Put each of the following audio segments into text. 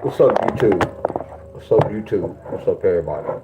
What's up, YouTube? What's up, YouTube? What's up, everybody?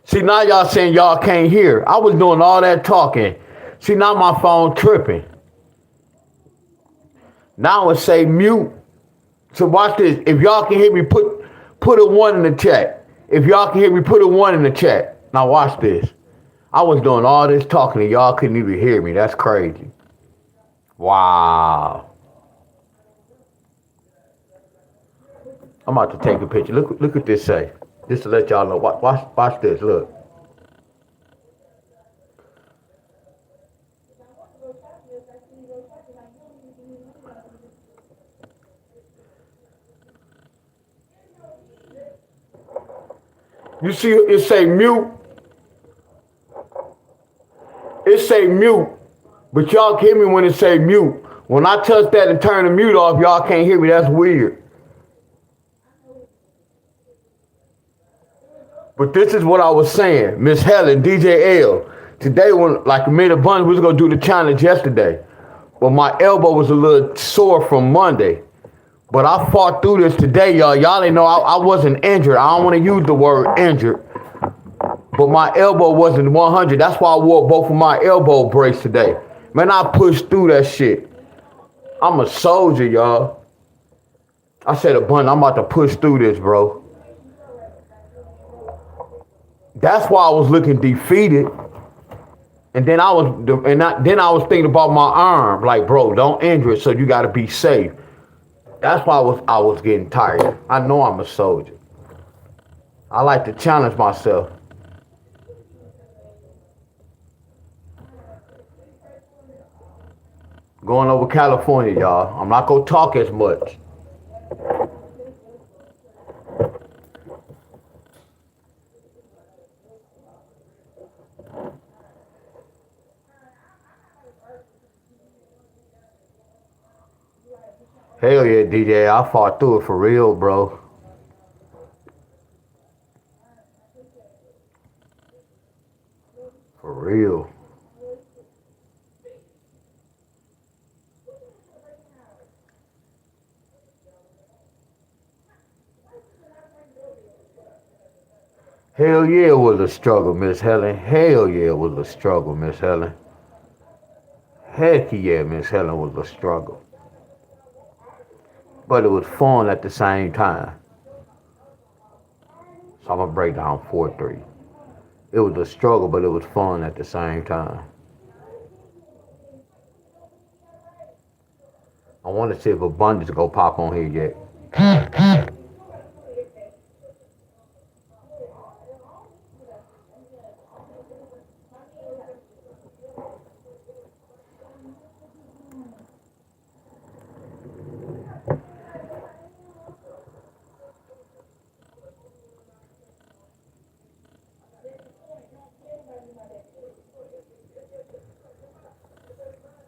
See, now y'all saying y'all can't hear. I was doing all that talking. See, now my phone tripping. Now it say mute. So watch this. If y'all can hear me, put a 1 in the chat. If y'all can hear me, put a 1 in the chat. Now watch this. I was doing all this talking and y'all couldn't even hear me. That's crazy. Wow. I'm about to take a picture. Look what this say. Just to let y'all know. Watch this. Look. You see it say mute. It say mute. But y'all can hear me when it say mute. When I touch that and turn the mute off, y'all can't hear me. That's weird. But this is what I was saying. Miss Helen, DJ L. Today, when like a minute bunch, we was gonna do the challenge yesterday. But my elbow was a little sore from Monday. But I fought through this today, y'all. Y'all didn't know I wasn't injured. I don't want to use the word injured. But my elbow wasn't 100. That's why I wore both of my elbow braces today. Man, I pushed through that shit. I'm a soldier, y'all. I said a bunch, I'm about to push through this, bro. That's why I was looking defeated. And then I was thinking about my arm. Like, bro, don't injure it, so you gotta be safe. That's why I was getting tired. I know I'm a soldier. I like to challenge myself. Going over California, y'all. I'm not gonna talk as much. Hell yeah, DJ. I fought through it for real, bro. For real. Hell yeah, it was a struggle, Miss Helen. Hell yeah, it was a struggle, Miss Helen. Heck yeah, Miss Helen was a struggle. But it was fun at the same time. So I'm gonna break down 4-3. It was a struggle, but it was fun at the same time. I want to see if Abundance go pop on here yet.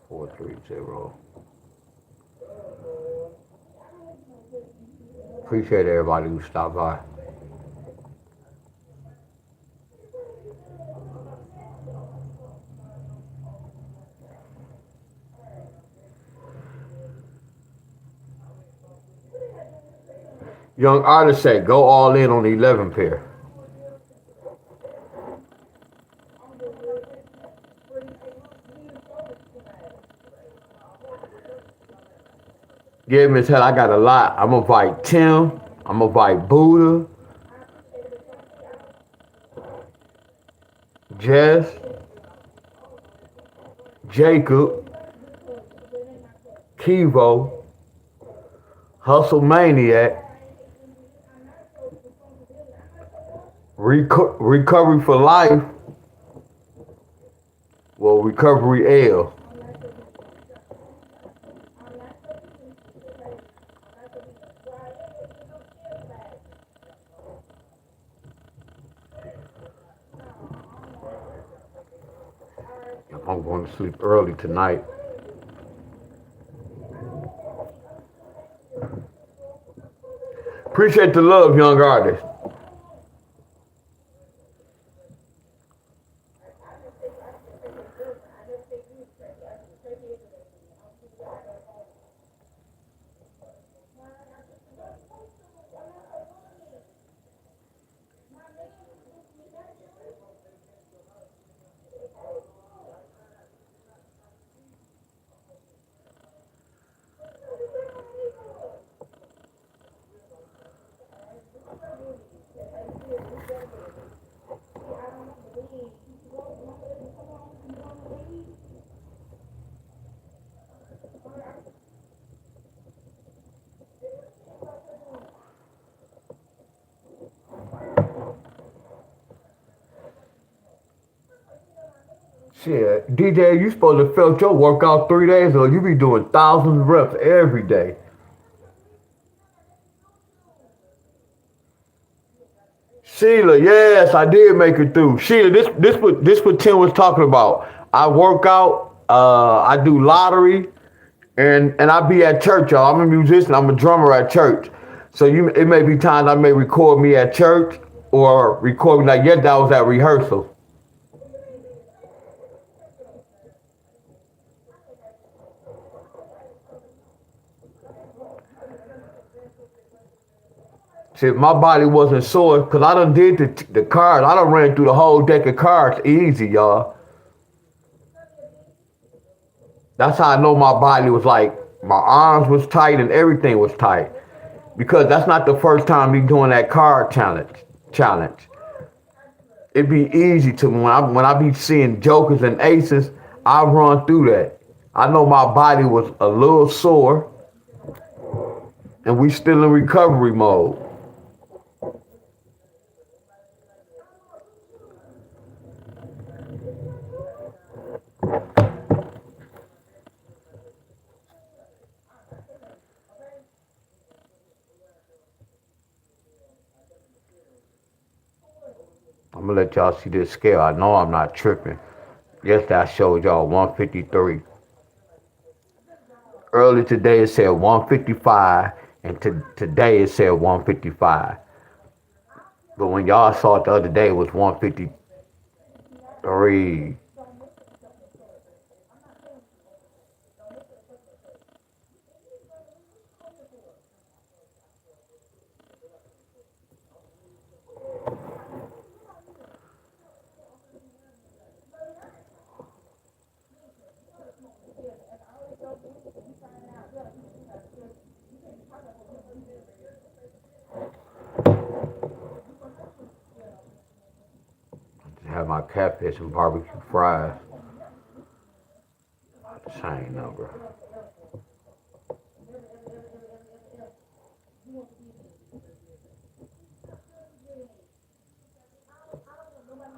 4-3-0. Appreciate everybody who stopped by. Young artist said, go all in on the 11 pair. Yeah, Miss Hell, I got a lot. I'm gonna fight Tim. I'm gonna fight Buddha. Jess. Jacob. Kivo. Hustle Maniac. Recovery for Life. Well, Recovery L. I'm going to sleep early tonight. Appreciate the love, young artist. Shit, DJ, you supposed to felt your workout 3 days ago. You be doing thousands of reps every day. Sheila, yes, I did make it through. Sheila, this what Tim was talking about. I work out, I do lottery, and I be at church, y'all. I'm a musician. I'm a drummer at church. So it may be times I may record me at church or record me like yesterday I was at rehearsal. See, my body wasn't sore because I done did the cards. I done ran through the whole deck of cards easy, y'all. That's how I know my body was like, my arms was tight and everything was tight. Because that's not the first time me doing that card challenge. It'd be easy to me when I be seeing jokers and aces, I run through that. I know my body was a little sore and we still in recovery mode. I'm gonna let y'all see this scale. I know I'm not tripping. Yesterday I showed y'all 153. Early today it said 155, and today it said 155. But when y'all saw it the other day, it was 153. Have my catfish and barbecue fries. Same number.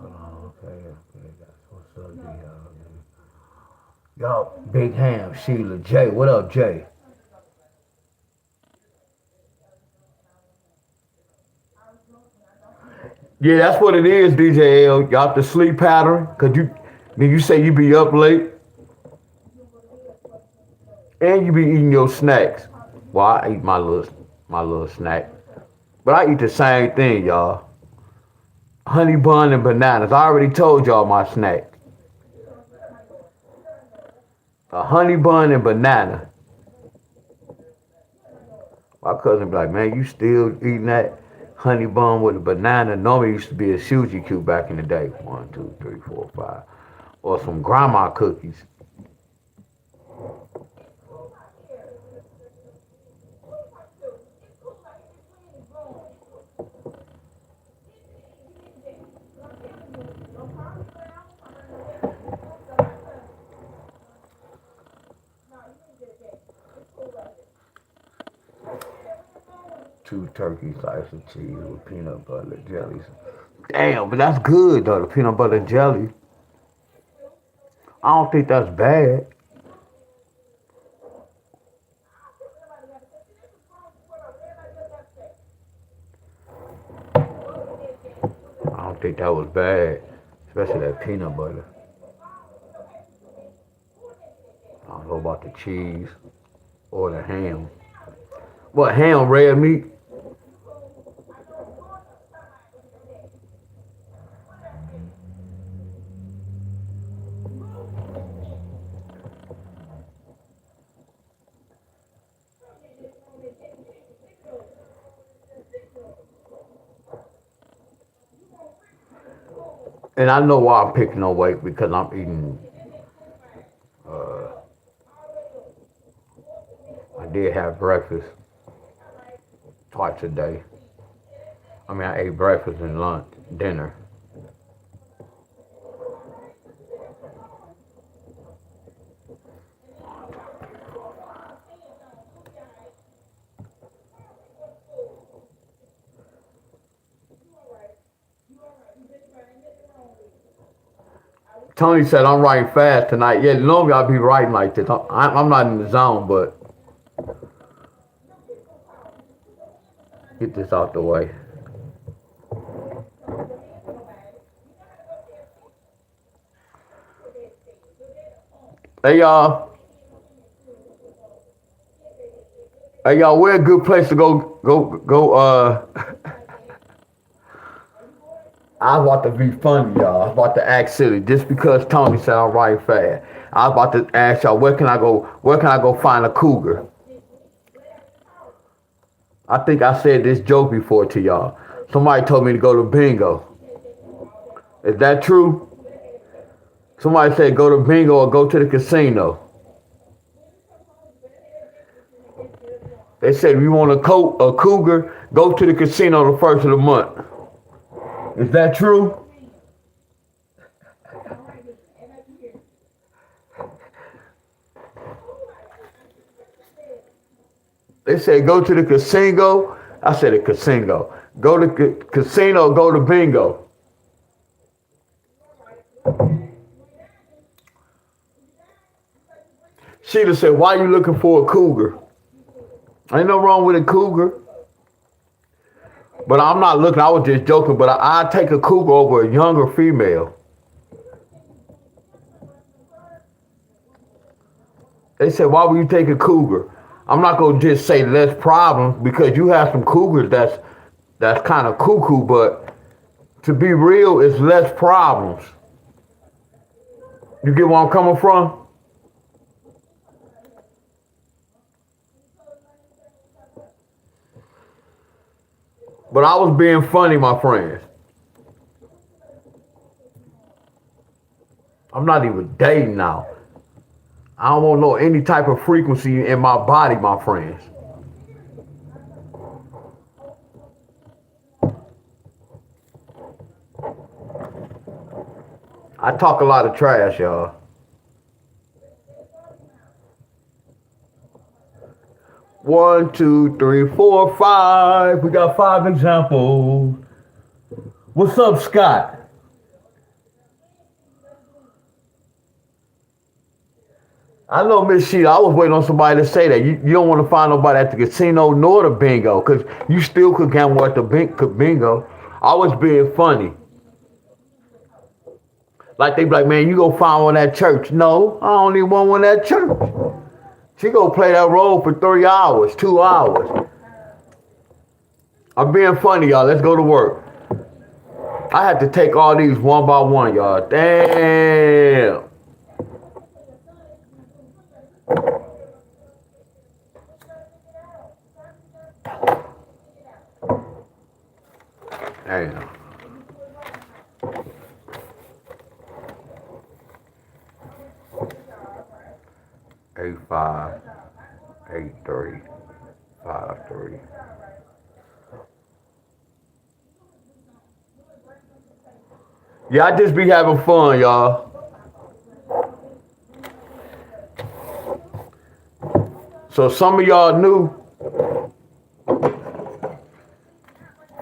Hold on, okay, that's what's up, y'all. Big Ham, Sheila, Jay. What up, Jay? Yeah, that's what it is, DJ L. Y'all the sleep pattern, cause then you say you be up late and you be eating your snacks. Well, I eat my little snack, but I eat the same thing, y'all. Honey bun and bananas. I already told y'all my snack. A honey bun and banana. My cousin be like, man, you still eating that honey bun with a banana? Normally it used to be a Suzy Q back in the day. One, two, three, four, five. Or some grandma cookies. Two turkey slices of cheese with peanut butter jellies. Damn, but that's good though, the peanut butter jelly. I don't think that's bad. I don't think that was bad. Especially that peanut butter. I don't know about the cheese or the ham. What, ham, red meat? And I know why I'm picking no weight because I'm eating. Uh, I did have breakfast twice a day. I mean, I ate breakfast and lunch, dinner. Tony said I'm writing fast tonight. Yeah, normally I'll be writing like this. I'm not in the zone, but get this out the way. Hey y'all. Hey y'all, where a good place to go. I was about to be funny, y'all. I was about to act silly just because Tony said I'm writing fast. I was about to ask y'all where can I go find a cougar? I think I said this joke before to y'all. Somebody told me to go to bingo. Is that true? Somebody said go to bingo or go to the casino. They said if you want a cougar, go to the casino the first of the month. Is that true? They said go to the casino. I said a casino. Go to casino, go to bingo. Sheila said, why you looking for a cougar? Ain't no wrong with a cougar. But I'm not looking, I was just joking, but I'd take a cougar over a younger female. They said, why would you take a cougar? I'm not going to just say less problems because you have some cougars that's kind of cuckoo, but to be real, it's less problems. You get where I'm coming from? But I was being funny, my friends. I'm not even dating now. I don't want no any type of frequency in my body, my friends. I talk a lot of trash, y'all. One, two, three, four, five. We got 5 examples. What's up, Scott? I know, Miss Sheila, I was waiting on somebody to say that. You don't want to find nobody at the casino nor the bingo, because you still could gamble at the bingo. I was being funny. Like they be like, man, you go find one at church. No, I don't even want one at church. She go play that role for 3 hours, 2 hours. I'm being funny, y'all. Let's go to work. I had to take all these one by one, y'all. Damn. Damn. Eight five, 8-3, 5-3. Yeah, I just be having fun, y'all. So some of y'all knew.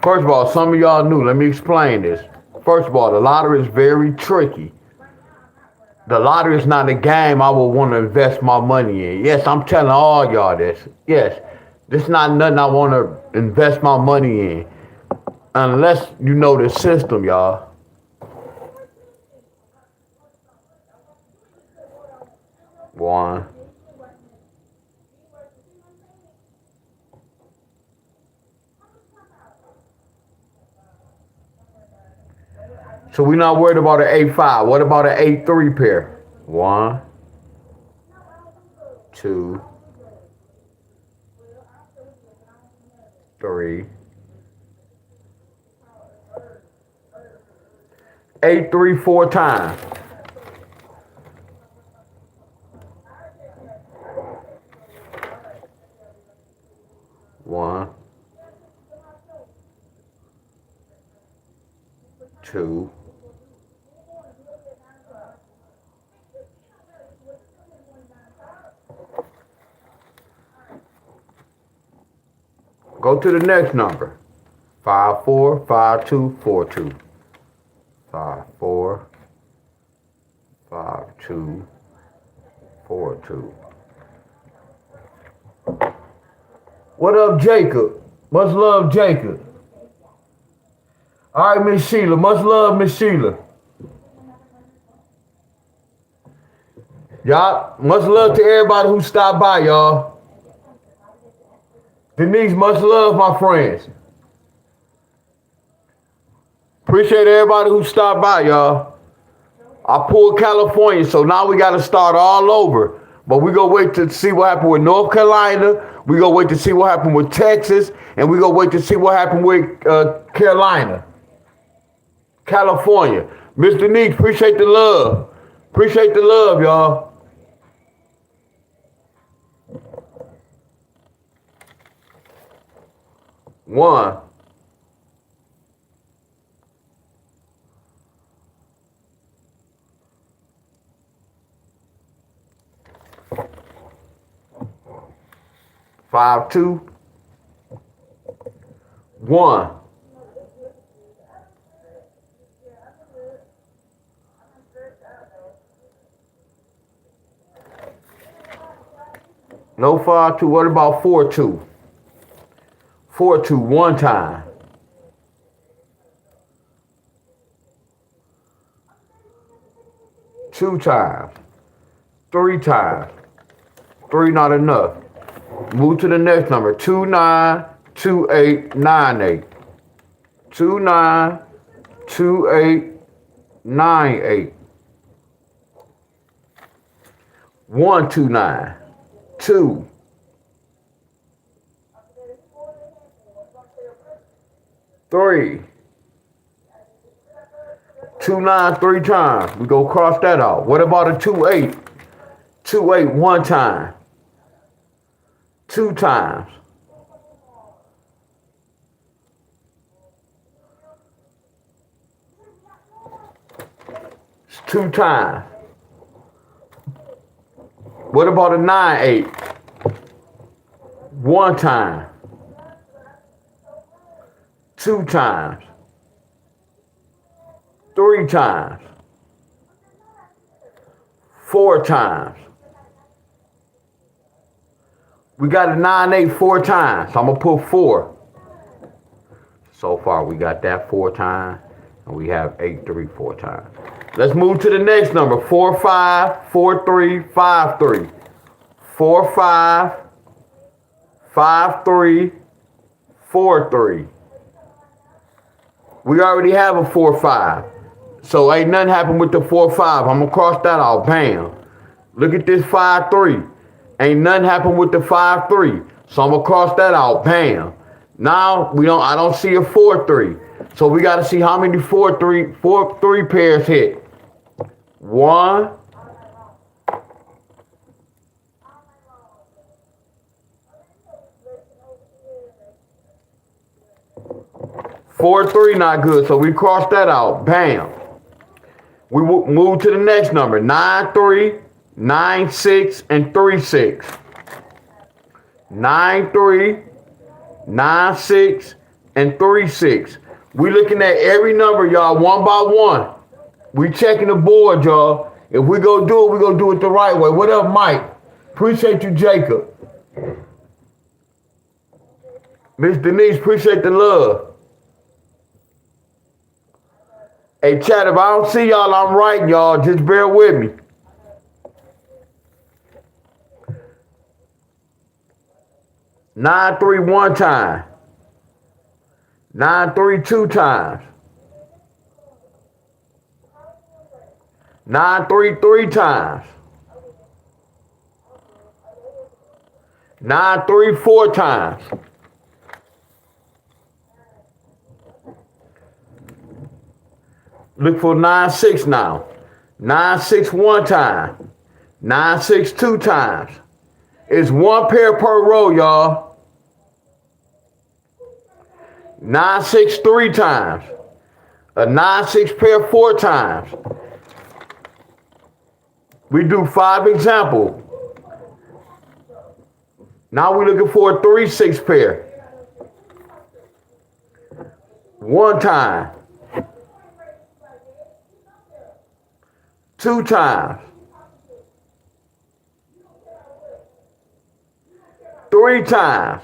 First of all, some of y'all knew. Let me explain this. First of all, the lottery is very tricky. The lottery is not a game I would want to invest my money in. Yes, I'm telling all y'all this. Yes, this is not nothing I want to invest my money in. Unless you know the system, y'all. One. So we're not worried about an 8-5. What about an 8-3 pair? 1, 2, 3. 8-3 4 times. One, 2. Go to the next number. 5-4, 5-2, 4-2. 5-4, 2, 4, 2. What up, Jacob? Much love, Jacob. All right, Miss Sheila. Much love, Miss Sheila. Y'all, much love to everybody who stopped by, y'all. Denise, much love, my friends. Appreciate everybody who stopped by, y'all. I pulled California, so now we got to start all over. But we gonna wait to see what happened with North Carolina. We gonna wait to see what happened with Texas, and we gonna wait to see what happened with Carolina, California. Miss Denise, appreciate the love. Appreciate the love, y'all. One. Five, 2, 1. No 5, 2. What about 4, 2? 4, 2, one time. 2 times. 3 times. 3 not enough. Move to the next number. 2, 9, 2, 8, 9, 8. 2, 9, 2, 8, 9, 8. 1, 2, 9. 2. 3. 2, 9, 3 times. We go cross that out. What about a 2, 8? 2, 8, one time. 2 times. 2 times. What about a 9, 8? One time. 2 times. 3 times. 4 times. We got a 9, 8 4 times. So I'm going to put 4. So far we got that 4 times. And we have 8, 3, 4 times. Let's move to the next number. 4, 5, 4, 3, 5, 3. 4, 5, 5, 3, 4, 3. We already have a 4, 5. So ain't nothing happened with the 4, 5. I'm going to cross that out. Bam. Look at this 5, 3. Ain't nothing happened with the 5, 3. So I'm going to cross that out. Bam. Now I don't see a 4, 3. So we got to see how many 4, 3 pairs hit. 1. 4, 3 not good. So we cross that out. Bam. We move to the next number. 9, 3, 9, 6, and 3, 6. 9, 3, 9, 6, and 3, 6. We looking at every number, y'all, one by one. We checking the board, y'all. If we go do it, we gonna do it the right way. What up, Mike? Appreciate you, Jacob. Miss Denise, appreciate the love. Hey, chat, if I don't see y'all, I'm writing, y'all. Just bear with me. Nine, 3, one time. 9, 3, 2 times. 9, 3, 3 times. 9, 3, 4 times. Look for 9, 6 now. 9, 6, one time. 9, 6, 2 times. It's 1 pair per row, y'all. 9, 6, 3 times. A 9, 6 pair 4 times. We do 5 examples. Now we're looking for a 3, 6 pair. 1 time. 2 times. 3 times,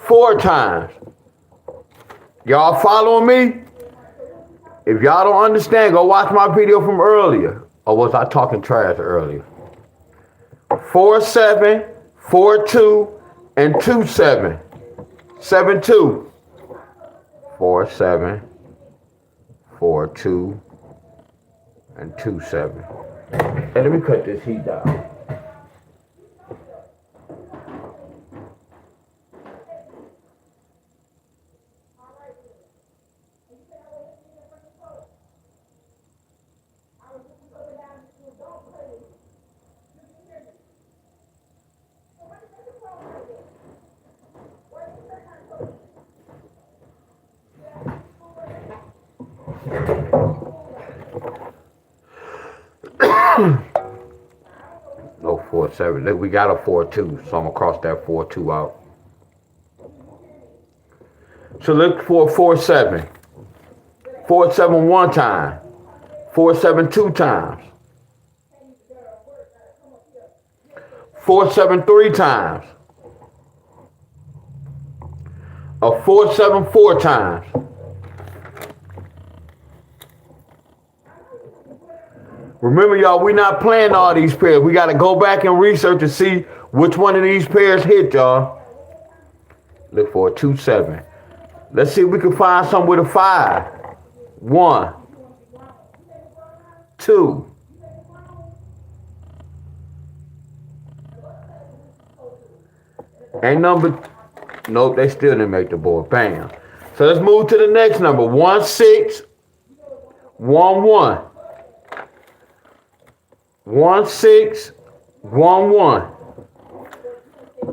4 times. Y'all following me? If y'all don't understand, go watch my video from earlier. Or was I talking trash earlier? 4, 7, 4, 2, and 2, 7. 7, 2. 4, 7, 4, 2, and 2, 7. And let me cut this heat down. No 4, 7. Look, we got a 4, 2, so I'm gonna cross that 4, 2 out. So look for 4, 7. 4, 7 1 time. 4, 7 2 times. 4, 7 3 times. A 4, 7 4 times. Remember, y'all, we're not playing all these pairs. We got to go back and research and see which one of these pairs hit, y'all. Look for a 2, 7. Let's see if we can find some with a 5. 1, 2. Ain't number. Nope, they still didn't make the board. Bam. So let's move to the next number. 1, 6, 1, 1. 1, 6, 1, 1.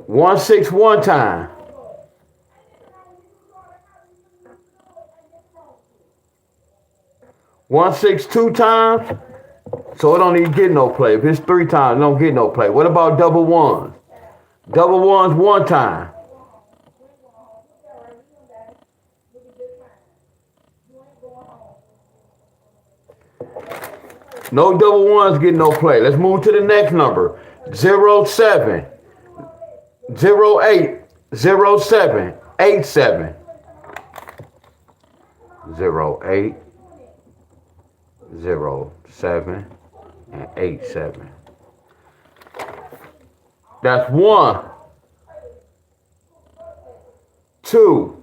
1, 6 1 time. 1, 6 2 times. So it don't even get no play. If it's 3 times, it don't get no play. What about double ones? Double ones 1 time. No double ones get no play. Let's move to the next number. 0, 7, 0, 8, 0, 7, 8, 7. 0, 8, 0, 7, and 8, 7. That's 1, 2,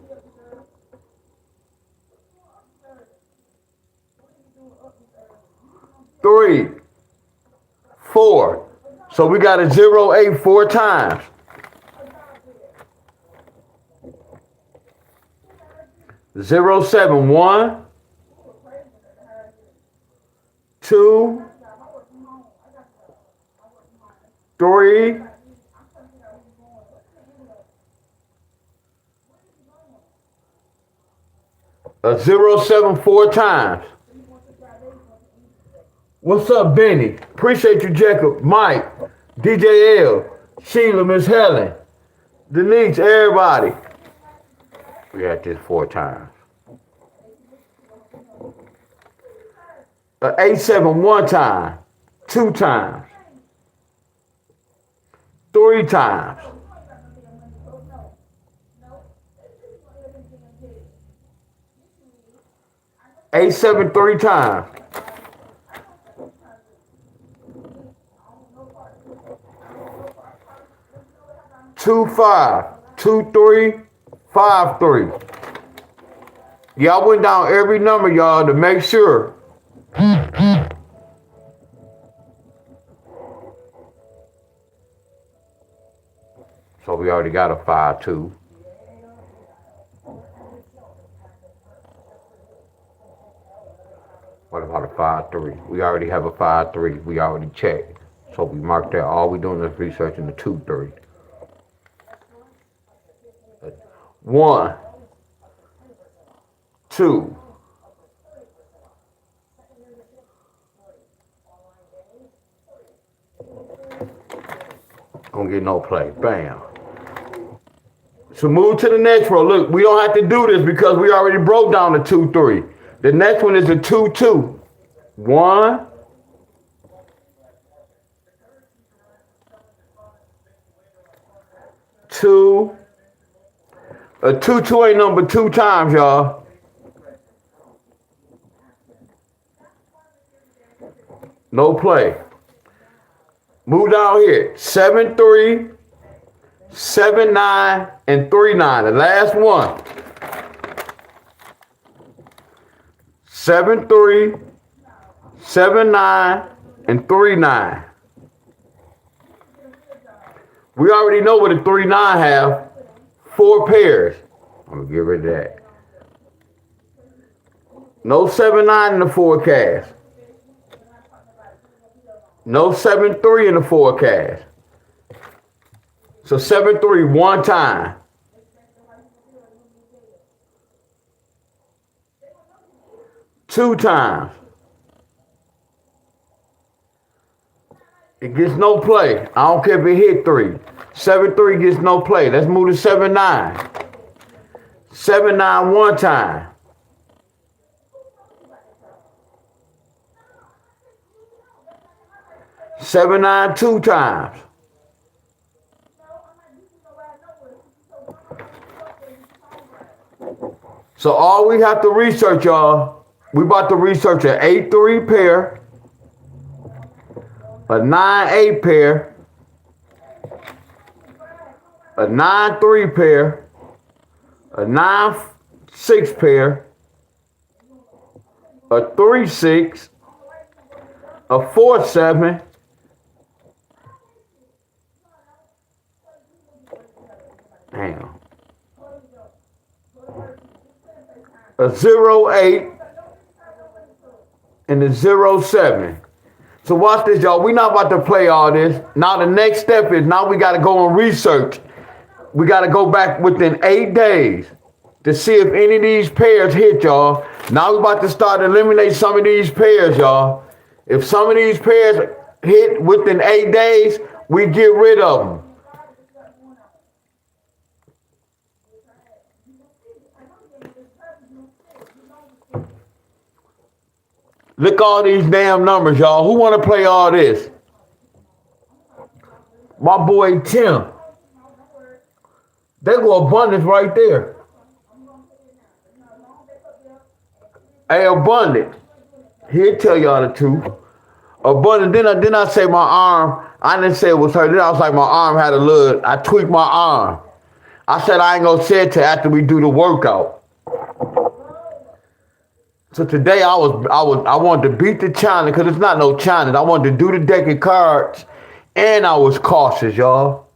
3, 4. So we got a 0, 8 4 times. 0, 7 1, 2, 3, 0, 7 4 times. What's up, Benny? Appreciate you, Jacob, Mike, DJ L, Sheila, Miss Helen, Denise, everybody. We got this 4 times. 8, 7 1 time, 2 times, 3 times. 8, 7 3 times. 2, 5, 2, 3, 5, 3. Y'all went down every number, y'all, to make sure. So we already got a 5, 2. What about a 5, 3? We already have a 5, 3. We already checked. So we marked that. All we doing is researching the 2, 3. 1, 2. Gonna get no play. Bam. So move to the next row. Look, we don't have to do this because we already broke down the 2, 3. The next one is a 2, 2. 1, 2. A 2-2 ain't number 2 times, y'all. No play. Move down here. 7-3, 7-9, and 3-9. The last one. 7-3, 7-9, and 3-9. We already know what a 3-9 have. 4 pairs. I'm gonna get rid of that. No 7-9 in the forecast. No 7-3 in the forecast. So 7-3 one time. Two times. It gets no play. I don't care if it hit 3. 7-3 gets no play. Let's move to 7-9. 7-9 one time. 7-9 two times. So all we have to research, y'all, we about to research an 8-3 pair, a 9-8 pair, a 9-3 pair, a 9-6 pair, a 3-6, a 4-7, damn, a 0-8, and a 0-7. So watch this, y'all. We're not about to play all this. Now the next step is now we got to go and research. We got to go back within 8 days to see if any of these pairs hit, y'all. Now we're about to start eliminate some of these pairs, y'all. If some of these pairs hit within 8 days, we get rid of them. Look all these damn numbers, y'all. Who want to play all this? My boy Tim. There go Abundance right there. Hey, Abundance. He'll tell y'all the truth. Abundance. Then I say my arm. I didn't say it was her. Then I was like my arm had a little. I tweaked my arm. I said I ain't gonna say it till after we do the workout. So today I wanted to beat the challenge because it's not no challenge. I wanted to do the deck of cards, and I was cautious, y'all.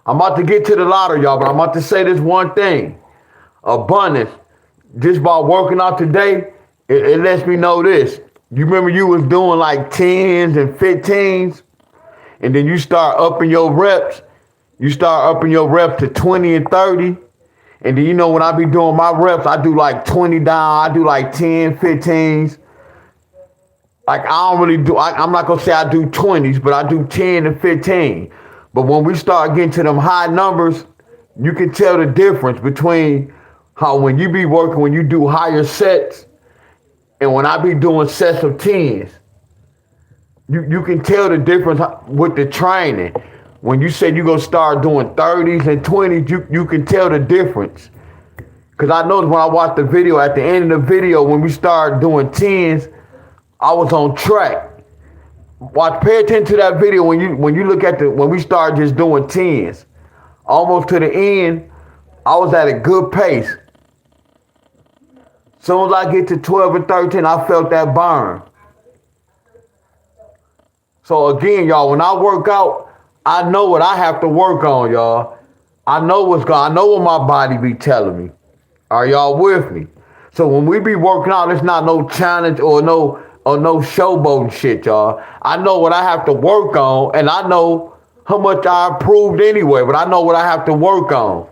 I'm about to get to the lottery, y'all, but I'm about to say this one thing. Abundance, just by working out today, it lets me know this. You remember you was doing like 10s and 15s, and then you start upping your reps. You start upping your reps to 20 and 30. And then, you know, when I be doing my reps, I do like 20 down. I do like 10, 15s. Like, I don't really do, I'm not going to say I do 20s, but I do 10 and 15. But when we start getting to them high numbers, you can tell the difference between how when you be working, when you do higher sets, and when I be doing sets of 10s. You can tell the difference with the training. When you said you're going to start doing 30s and 20s, you can tell the difference. Because I noticed when I watched the video, at the end of the video, when we started doing 10s, I was on track. Pay attention to that video when you look at when we started just doing 10s. Almost to the end, I was at a good pace. As soon as I get to 12 and 13, I felt that burn. So again, y'all, when I work out, I know what I have to work on, y'all. I know what my body be telling me. Are y'all with me? So when we be working out, it's not no challenge or no showboating shit, y'all. I know what I have to work on, and I know how much I improved anyway, but I know what I have to work on.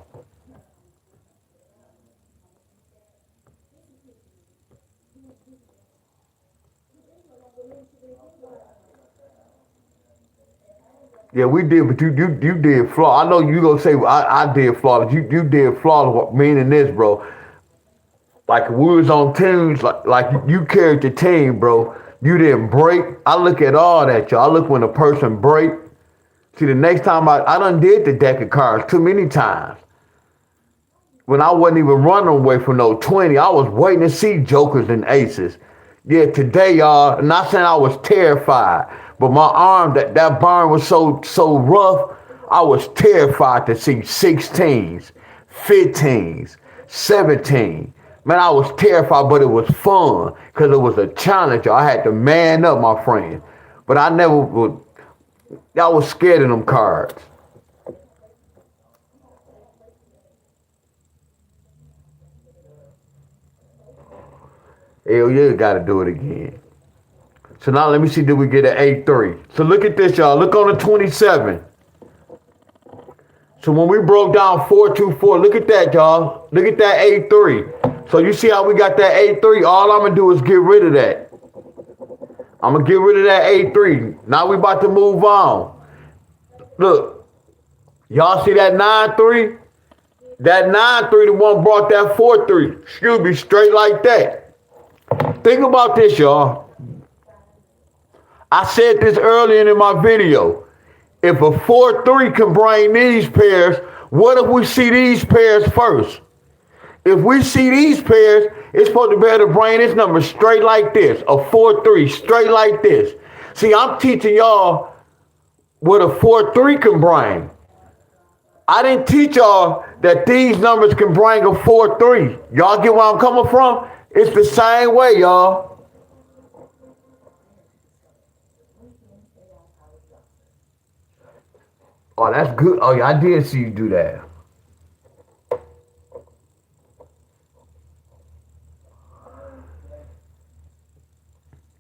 Yeah, we did, but you did flawless. I know you gonna say I did flawless. You did flawless, meaning this, bro. Like we was on teams, like you carried the team, bro. You didn't break. I look at all that, y'all. I look when a person break. See, the next time I done did the deck of cards too many times. When I wasn't even running away from no 20, I was waiting to see jokers and aces. Yeah, today, y'all, not saying I was terrified, but my arm, that burn was so rough, I was terrified to see 16s, 15s, 17. Man, I was terrified, but it was fun because it was a challenge. I had to man up, my friend. But I was scared of them cards. Hell yeah, got to do it again. So now let me see, did we get an 8-3? So look at this, y'all. Look on the 27. So when we broke down 4-2-4, look at that, y'all. Look at that 8-3. So you see how we got that 8-3? All I'm going to do is get rid of that. I'm going to get rid of that 8-3. Now we about to move on. Look. Y'all see that 9-3? That 9-3, the one brought that 4-3. Excuse me, straight like that. Think about this, y'all. I said this earlier in my video. If a 4-3 can bring these pairs, what if we see these pairs first? If we see these pairs, it's supposed to be able to bring this number straight like this. A 4-3, straight like this. See, I'm teaching y'all what a 4-3 can bring. I didn't teach y'all that these numbers can bring a 4-3. Y'all get where I'm coming from? It's the same way, y'all. Oh, that's good. Oh, yeah, I did see you do that.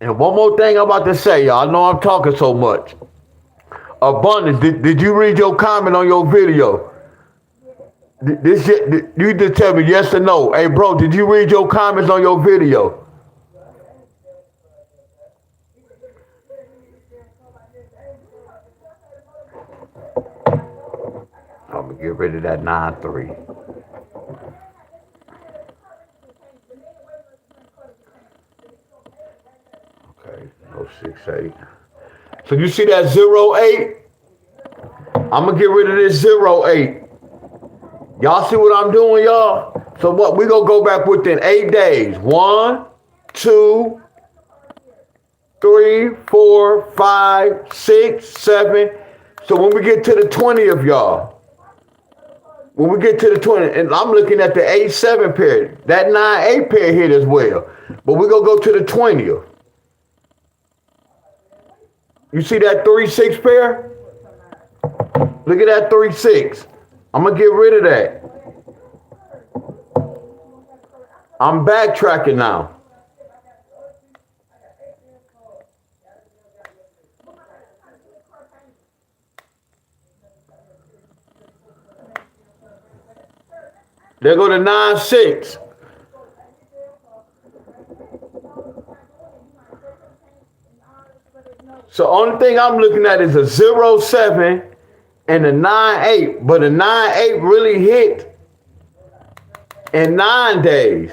And one more thing I'm about to say, y'all. I know I'm talking so much. Abundance, did you read your comment on your video? You just tell me yes or no. Hey, bro, did you read your comments on your video? I'm going to get rid of that 9-3. Okay, no 6-8. So you see that 0-8? I'm going to get rid of this 0-8. Y'all see what I'm doing, y'all? So what? We going to go back within 8 days. 1, 2, 3, 4, 5, 6, 7. So when we get to the 20th, y'all. When we get to the 20th, and I'm looking at the 8-7 pair. That 9-8 pair hit as well. But we're going to go to the 20th. You see that 3-6 pair? Look at that 3-6. I'm going to get rid of that. I'm backtracking now. There go the 9-6. So only thing I'm looking at is a 0-7 and a 9-8. But a 9-8 really hit in 9 days.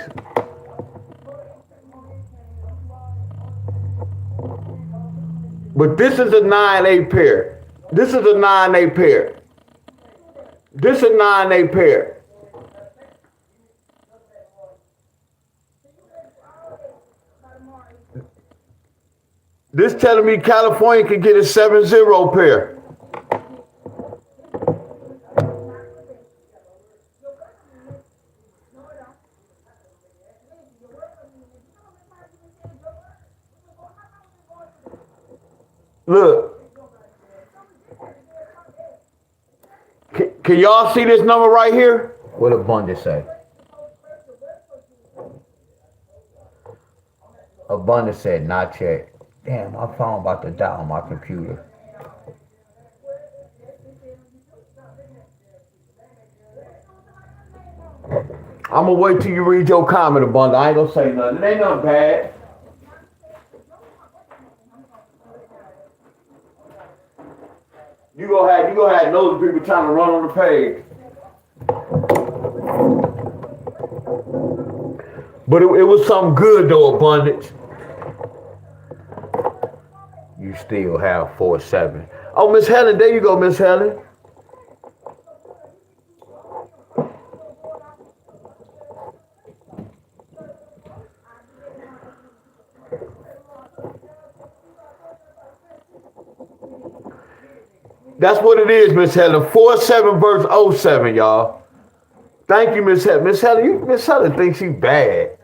But this is a 9-8 pair. This is a 9-8 pair. This is a 9-8 pair. This telling me California can get a 7-0 pair. Look. Can y'all see this number right here? What Abundance say? Abundance said not yet. Damn, my phone about to die on my computer. I'm gonna wait till you read your comment, Abundance. I ain't gonna say nothing. It ain't nothing bad. You gonna have those people trying to run on the page. But it was something good though, Abundance. you still have 4-7. Oh, Miss Helen, there you go, Miss Helen. That's what it is, Miss Helen. 4-7 versus 0-7, y'all. Thank you, Miss Helen. Miss Helen thinks she bad.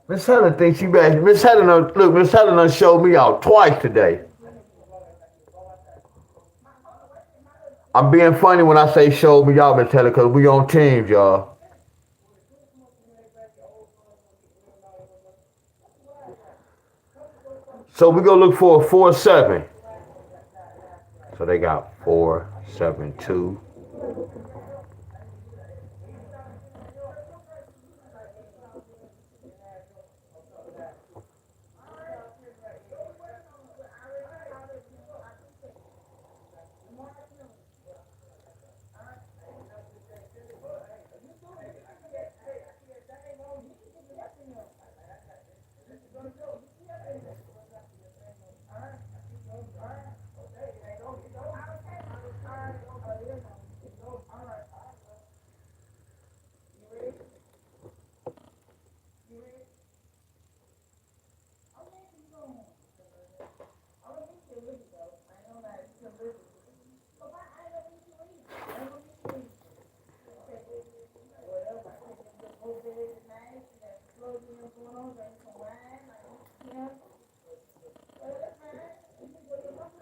Miss Helen thinks she bad. Miss Helen, look, Miss Helen done showed me out twice today. I'm being funny when I say show me y'all, Miss Helen, because we on teams, y'all. So we gonna look for a 4-7. So they got 4-7-2.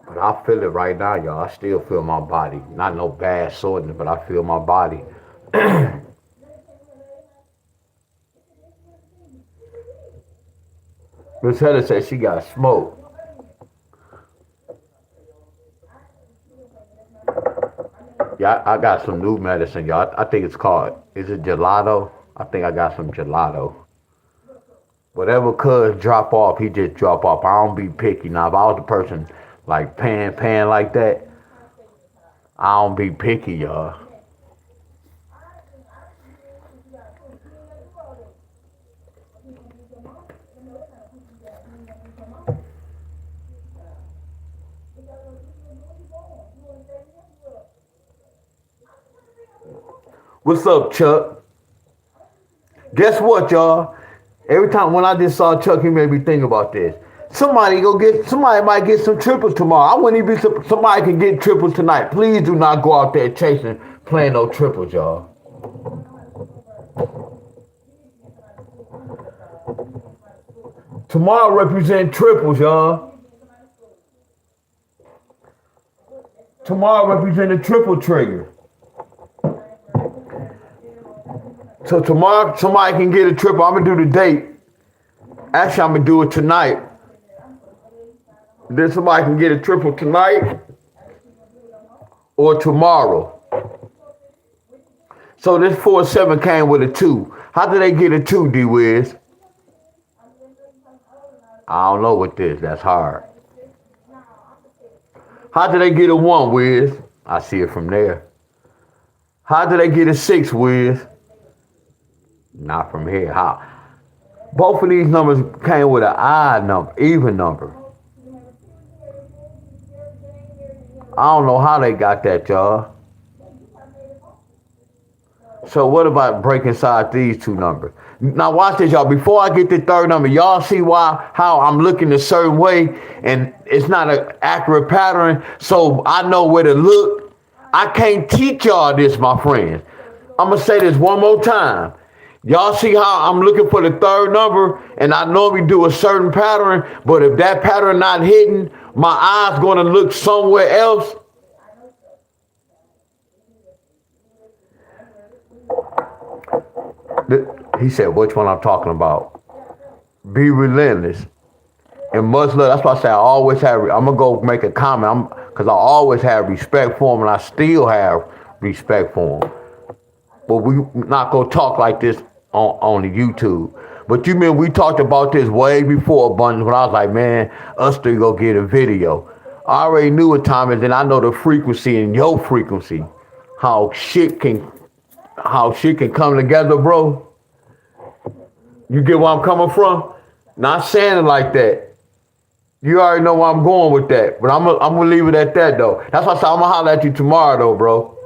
But I feel it right now, y'all. I still feel my body. Not no bad soreness, but I feel my body. Miss Heather said she got smoked. Yeah, I got some new medicine, y'all. I think it's called, is it gelato? I think I got some gelato. Whatever cuz drop off, he just drop off. I don't be picky. Now, if I was the person like paying like that, I don't be picky, y'all. What's up, Chuck? Guess what, y'all? Every time when I just saw Chuck, he made me think about this. Somebody might get some triples tomorrow. I wouldn't even be somebody can get triples tonight. Please do not go out there chasing, playing no triples, y'all. Tomorrow represent triples, y'all. Tomorrow represent a triple trigger. So tomorrow somebody can get a triple. I'm gonna do the date. Actually, I'm gonna do it tonight. Then somebody can get a triple tonight or tomorrow. So this 4-7 came with a 2. How did they get a 2, D-Wiz? I don't know what this. That's hard. How did they get a 1, Wiz? I see it from there. How did they get a 6, Wiz? Not from here. How? Both of these numbers came with an odd number, even number. I don't know how they got that, y'all. So what about breaking inside these two numbers? Now watch this, y'all. Before I get the third number, y'all see how I'm looking a certain way and it's not an accurate pattern, so I know where to look. I can't teach y'all this, my friends. I'm going to say this one more time. Y'all see how I'm looking for the third number and I normally do a certain pattern, but if that pattern not hitting, my eyes going to look somewhere else. He said, which one I'm talking about? Be relentless and much love. That's why I say I always have, I'm going to go make a comment because I always have respect for him and I still have respect for him. But we not going to talk like this on the YouTube. But you mean we talked about this way before, Abundance, when I was like, man, us three go get a video. I already knew what time it is, and I know the frequency and your frequency. How shit can come together, bro. You get where I'm coming from? Not saying it like that. You already know where I'm going with that, but I'm gonna leave it at that though. That's why I said I'm gonna holler at you tomorrow though, bro.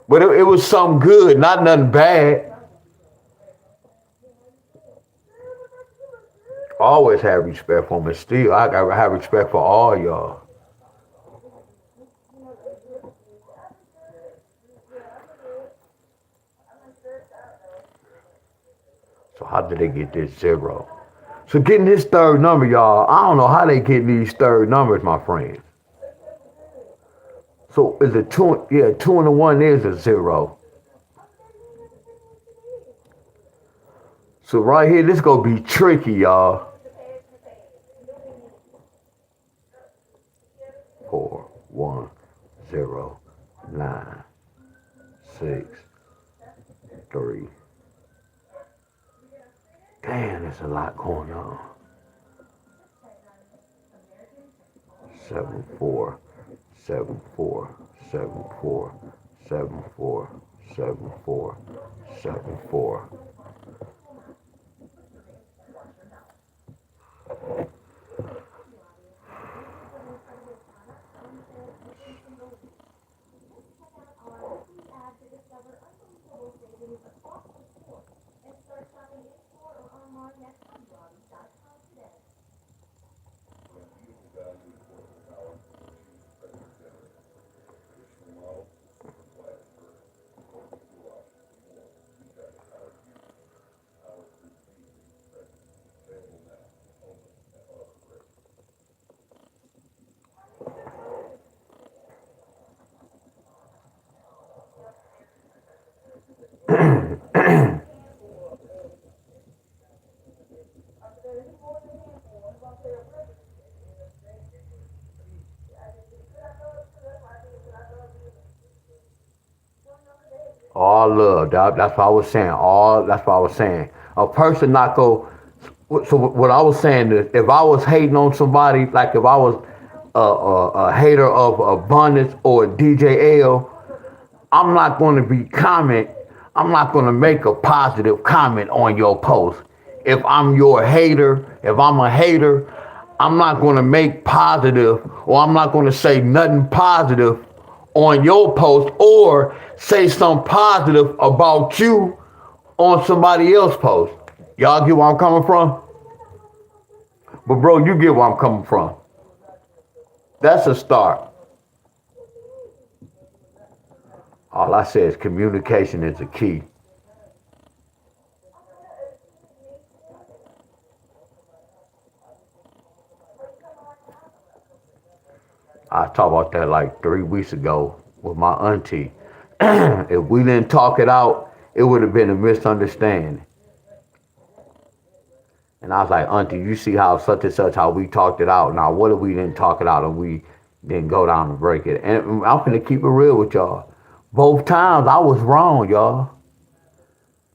But it was something good, not nothing bad. I always have respect for me. Still, I gotta have respect for all y'all. So how did they get this zero? So getting this third number, y'all, I don't know how they get these third numbers, my friends. So is it two? Yeah, 2 and a 1 is a zero. So right here, this gonna be tricky, y'all. 4, 1, 0, 9, 6, 3. Damn, there's a lot going on. 7, 4, 7, 4, 7, 4, 7, 4, 7, 4, 7, 4. All love. That's what I was saying. That's what I was saying. A person not go. So what I was saying is, if I was hating on somebody, like if I was a hater of abundance or DJ L, I'm not going to be comment. I'm not going to make a positive comment on your post. If I'm your hater, if I'm a hater, I'm not going to make positive, or I'm not going to say nothing positive on your post, or say something positive about you on somebody else's post. Y'all get where I'm coming from? But bro, you get where I'm coming from. That's a start. All I say is communication is the key. I talked about that like 3 weeks ago with my auntie. If we didn't talk it out, it would have been a misunderstanding. And I was like, Auntie, you see how such and such, how we talked it out. Now, what if we didn't talk it out and we didn't go down and break it? And I'm going to keep it real with y'all. Both times I was wrong, y'all.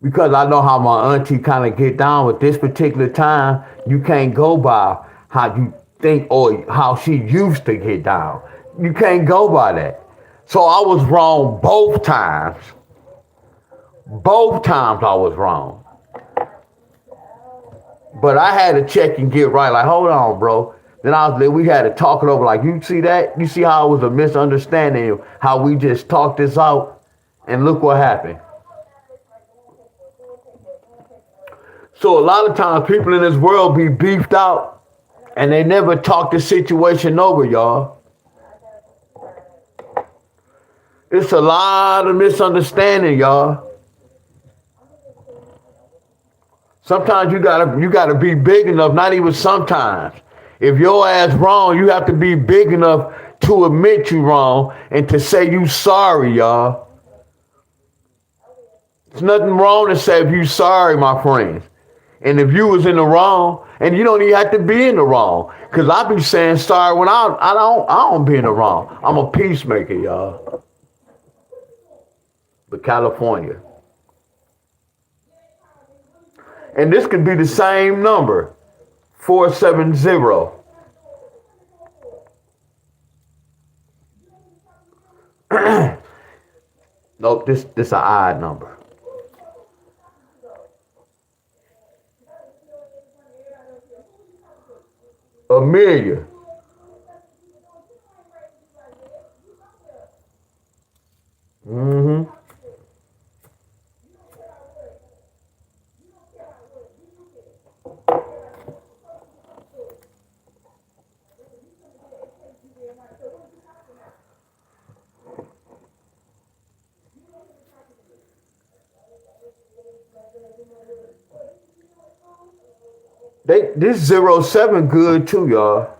Because I know how my auntie kind of get down with this particular time. You can't go by how you think or how she used to get down. You can't go by that. So I was wrong both times. Both times I was wrong. But I had to check and get right. Like, hold on, bro. Then we had to talk it over. Like, you see that? You see how it was a misunderstanding? How we just talked this out, and look what happened. So a lot of times people in this world be beefed out, and they never talk the situation over, y'all. It's a lot of misunderstanding, y'all. Sometimes you gotta be big enough, not even sometimes. If your ass wrong, you have to be big enough to admit you wrong and to say you sorry, y'all. There's nothing wrong to say if you sorry, my friends. And if you was in the wrong, and you don't even have to be in the wrong. Cause I be saying sorry when I don't be in the wrong. I'm a peacemaker, y'all. But California. And this could be the same number, 470. Nope, this an odd number. million. Mm-hmm. This 07 good too, y'all.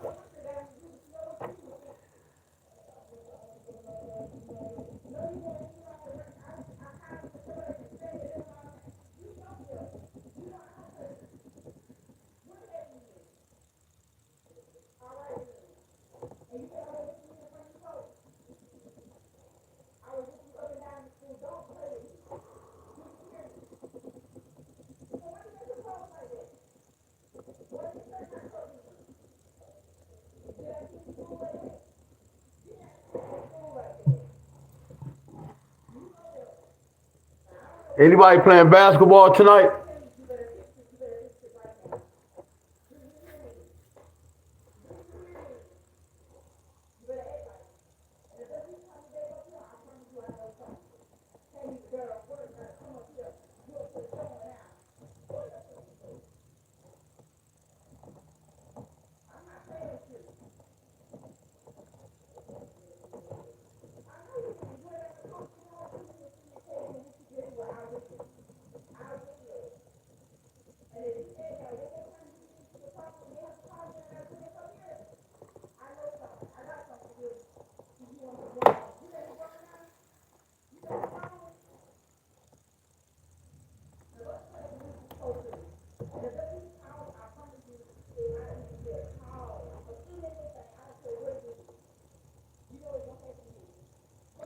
Anybody playing basketball tonight?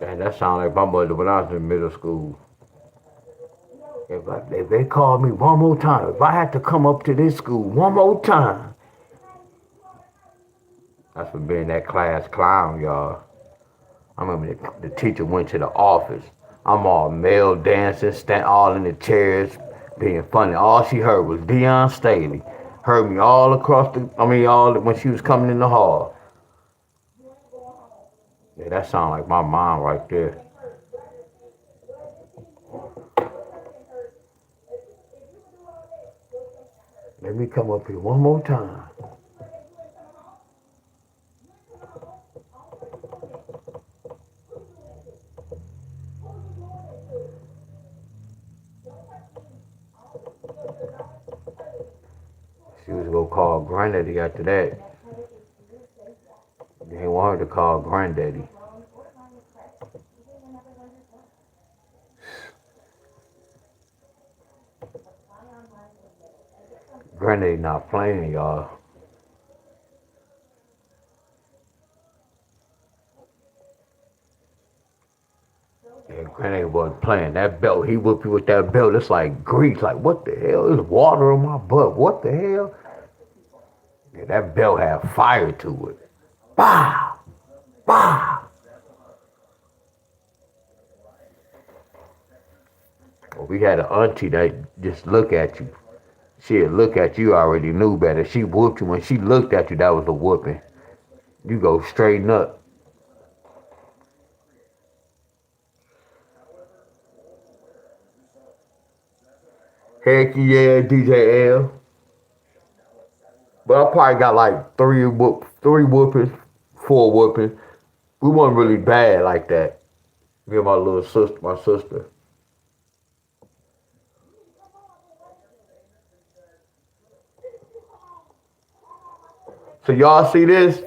Man, that sounds like my mother when I was in middle school. If they called me one more time, if I had to come up to this school one more time, that's for being that class clown, y'all. I remember the teacher went to the office. I'm all male dancing, stand all in the chairs, being funny. All she heard was Deon Staley. Heard me all across all when she was coming in the hall. Yeah, that sounds like my mom right there. Let me come up here one more time. She was gonna call Granddaddy after that. They didn't want her to call Granddaddy. Granddaddy not playing, y'all. Yeah, Granddaddy wasn't playing. That belt, he whooped you with that belt. It's like grease. Like, what the hell? There's water on my butt. What the hell? Yeah, that belt had fire to it. Bah! Bah! Well, we had an auntie that just look at you. She'd look at you, already knew better. She whooped you. When she looked at you, that was a whooping. You go straighten up. Heck yeah, DJ L. But I probably got like three whoopings, four whoopings. We weren't really bad like that. Me and my little sister, my sister. So y'all see this?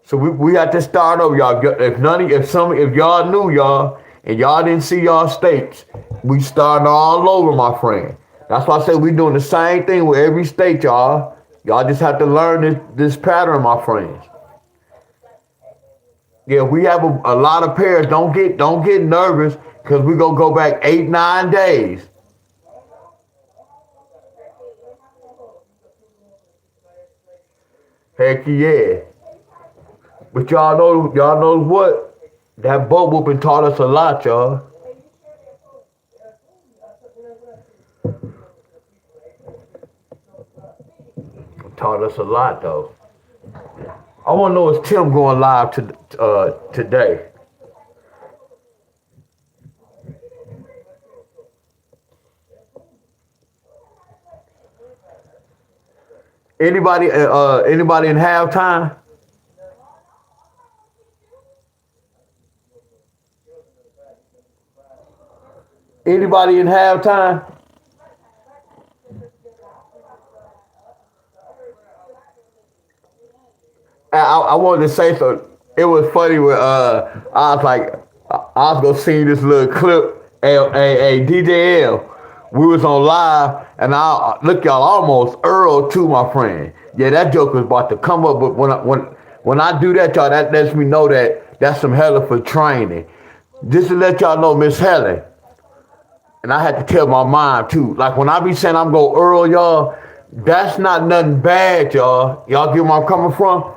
So we had to start over, y'all. If y'all knew y'all and y'all didn't see y'all states, we starting all over, my friend. That's why I said we doing the same thing with every state, y'all. Y'all just have to learn this pattern, my friends. Yeah, we have a lot of pairs. Don't get nervous because we gonna go back 8, 9 days. Heck yeah. But y'all know, what? That boat whooping taught us a lot, y'all. Taught us a lot though. I want to know is Tim going live today? Anybody in halftime? Anybody in halftime? I wanted to say so. It was funny when I was like I was gonna see this little clip. DJL. We was on live, and I look y'all almost Earl too, my friend. Yeah, that joke was about to come up, but when I do that, y'all, that lets me know that that's some hella for training. Just to let y'all know, Miss Helen, and I had to tell my mom too. Like when I be saying I'm gonna Earl y'all, that's not nothing bad, y'all. Y'all get where I'm coming from?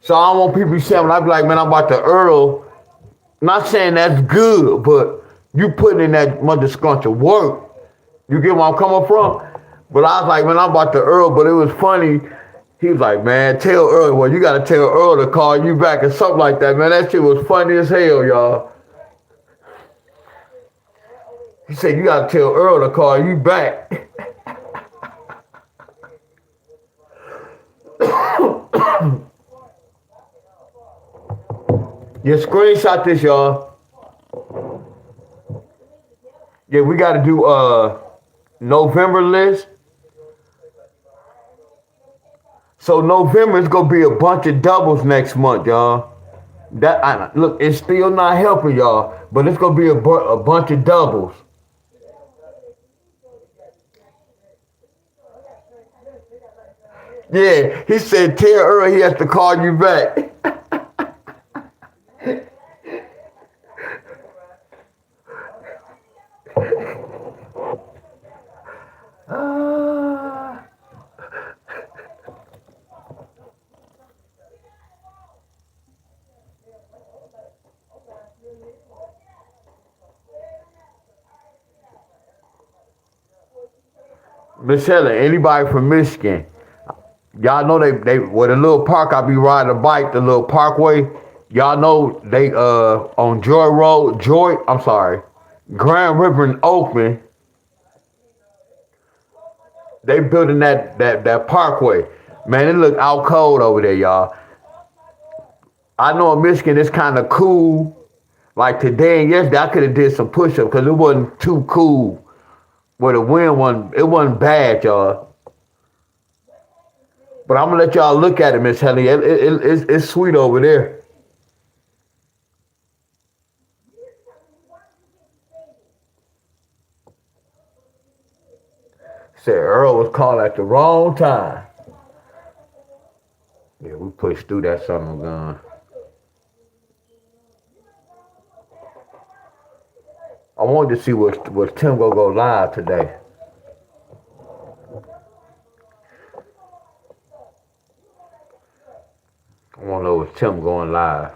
So I don't want people to be saying when I be like, man, I'm about to Earl. Not saying that's good, but you putting in that motherfucking work. You get where I'm coming from? But I was like, man, I'm about to Earl, but it was funny. He was like, man, tell Earl, well, you gotta tell Earl to call you back or something like that, man. That shit was funny as hell, y'all. He said, you gotta tell Earl to call you back. You screenshot this, y'all. Yeah, we gotta do November list. So November is gonna be a bunch of doubles next month, y'all. Look, it's still not helping y'all, but it's gonna be a bunch of doubles. Yeah, he said tell Earl he has to call you back. Miss Helen, anybody from Michigan? Y'all know they with a little park I be riding a bike, the little parkway. Y'all know they on Joy Road, Grand River in Oakland. They building that parkway. Man, it look out cold over there, y'all. I know in Michigan it's kind of cool. Like today and yesterday, I could have did some push-ups because it wasn't too cool. Where the wind wasn't, it wasn't bad, y'all. But I'm gonna let y'all look at it, Miss Helly. It's sweet over there. Said Earl was calling at the wrong time. Yeah, we pushed through that summer gun. I wanted to see was Tim gonna go live today. I want to know was Tim going live.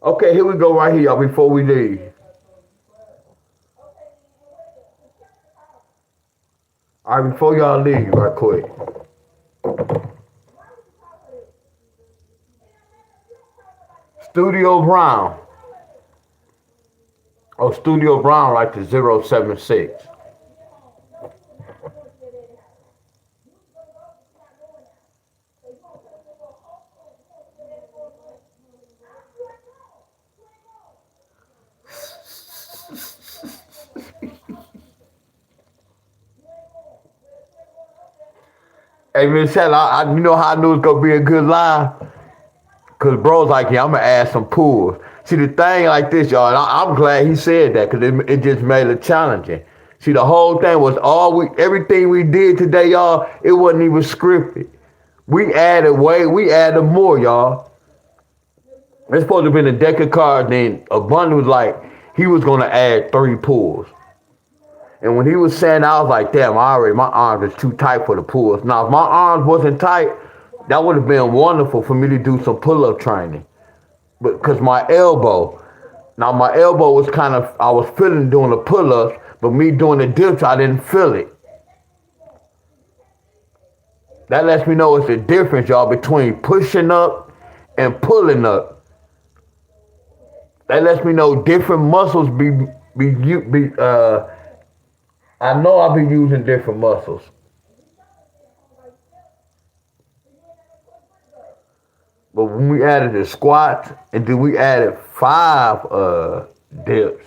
Okay, here we go right here, y'all, before we leave. All right, before y'all leave, right quick. Studio Brown. Oh, Studio Brown like the 076. Hey, Miss Hell, you know how I knew it was gonna be a good live? Cause bro's like, yeah, I'm gonna add some pools. See the thing like this, y'all. And I'm glad he said that because it just made it challenging. See, the whole thing was everything we did today, y'all. It wasn't even scripted. We added more, y'all. It's supposed to have been a deck of cards. Then Abundant was like, he was gonna add 3 pools. And when he was saying, I was like, damn, my arms is too tight for the pools. Now, if my arms wasn't tight, That would have been wonderful for me to do some pull-up training. But because my elbow was kind of, I was feeling doing the pull-ups, but me doing the dips, I didn't feel it. That lets me know it's a difference, y'all, between pushing up and pulling up. That lets me know different muscles I know I'll be using different muscles. But when we added the squats, and then we added 5 dips.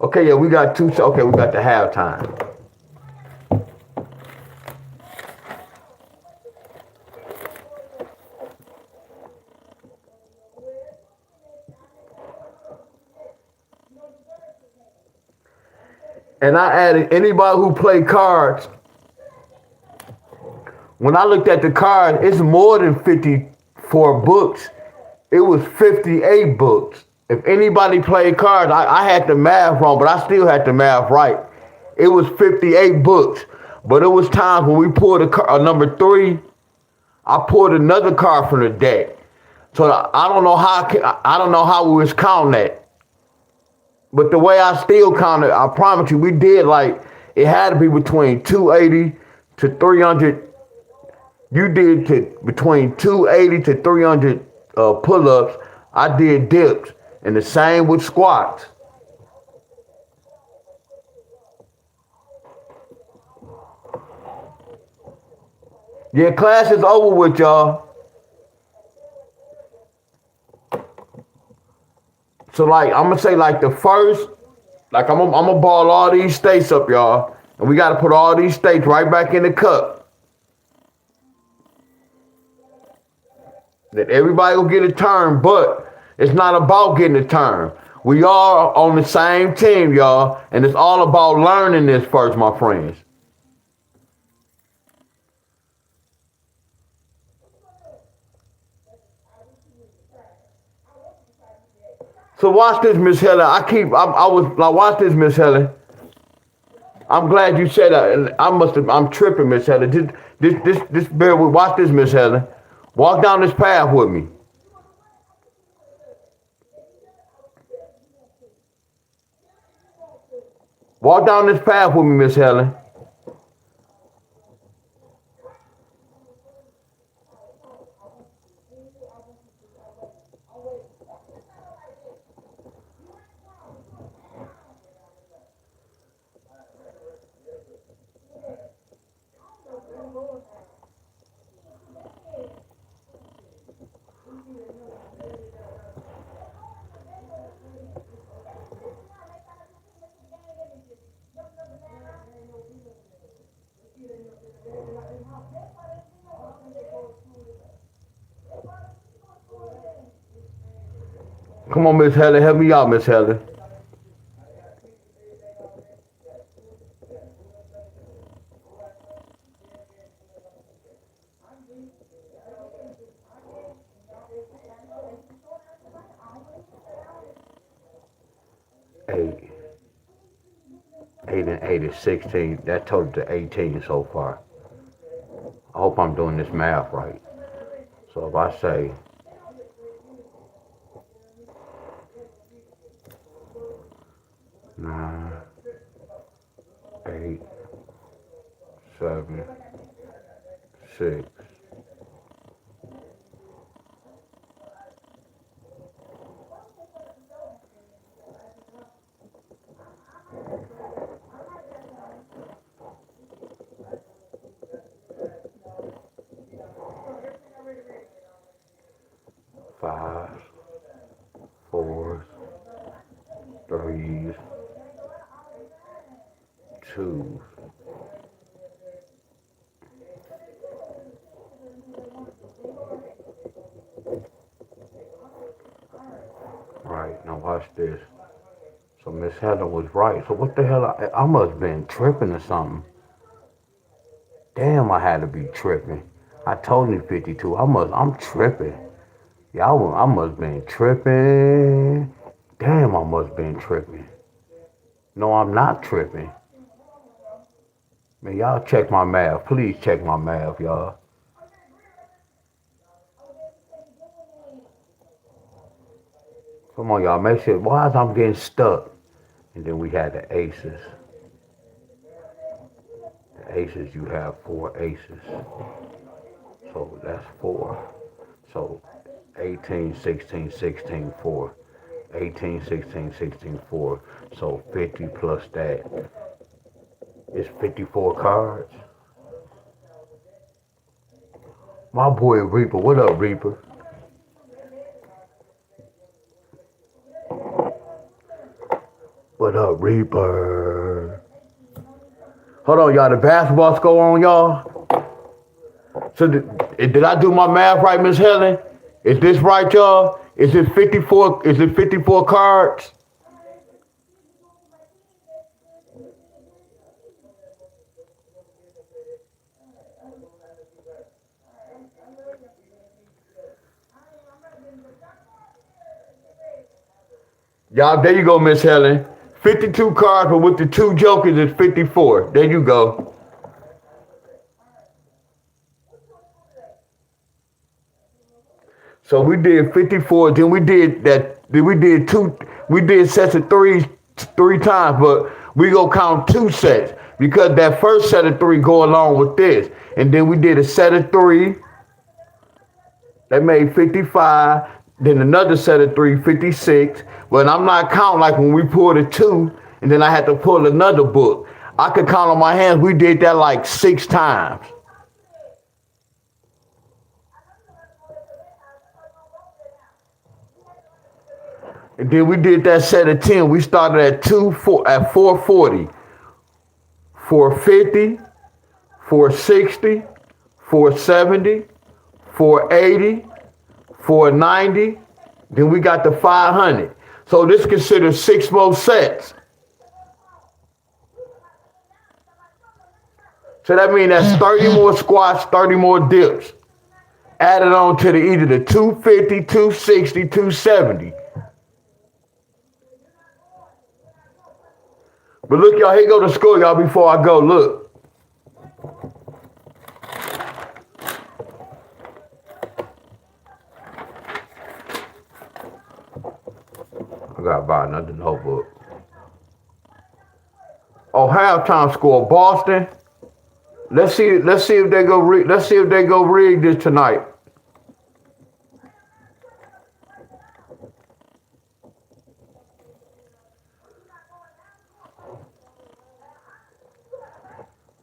Okay, yeah, we got the halftime. And I added anybody who played cards. When I looked at the card, it's more than 54 books. It was 58 books. If anybody played cards, I had the math wrong, but I still had the math right. It was 58 books. But it was times when we pulled a number 3, I pulled another card from the deck. So I don't know how we was counting that. But the way I still counted, I promise you, we did it had to be between 280 to 300. You did between 280 to 300 pull-ups. I did dips, and the same with squats. Yeah, class is over with, y'all. So I'm gonna say the first, I'm gonna ball all these states up, y'all, and we gotta put all these states right back in the cup. That everybody will get a turn, but it's not about getting a turn. We are on the same team, y'all, and it's all about learning this first, my friends. So watch this, Miss Helen. Watch this, Miss Helen. I'm glad you said that, and I'm tripping, Miss Helen. Watch this, Miss Helen. Walk down this path with me. Walk down this path with me, Miss Helen. Come on, Miss Helen. Help me out, Miss Helen. Eight. 8 and 8 is 16. That total to 18 so far. I hope I'm doing this math right. So if I say 9, 8, 7, 6. Fives, fours, threes, twos. Right, now watch this. So Miss Helen was right. So what the hell? I must have been tripping or something. Damn, I had to be tripping. I told you 52. I'm tripping. Yeah, I must have been tripping. Damn, I must have been tripping. No, I'm not tripping. Man, y'all check my math. Please check my math, y'all. Come on, y'all. Make sure. Why is I'm getting stuck? And then we had the aces. The aces, you have 4 aces. So that's 4. So 18, 16, 16, 4. 18, 16, 16, 4. So 50 plus that is 54 cards. My boy Reaper. What up, Reaper? What up, Reaper? Hold on, y'all. The basketball score on, y'all. So did I do my math right, Miss Helen? Is this right, y'all? Is it 54? Is it 54 cards? Y'all, there you go, Miss Helen. 52 cards, but with the 2 jokers, it's 54. There you go. So we did 54. Then we did that. Then we did 2. We did sets of 3 times, but we go count 2 sets because that first set of 3 go along with this, and then we did a set of 3 that made 55. Then another set of 3, 56. But I'm not counting like when we pulled a 2, and then I had to pull another book. I could count on my hands. We did that like 6 times. And then we did that set of 10. We started at 440, 450, 460, 470, 480, 490. Then we got the 500. So this considers 6 more sets. So that means that's 30 more squats, 30 more dips. Added on to either the 250, 260, 270. But look, y'all, here go the score, y'all, before I go. Look. I gotta buy another notebook. Oh, halftime score, Boston. Let's see if they go rig this tonight.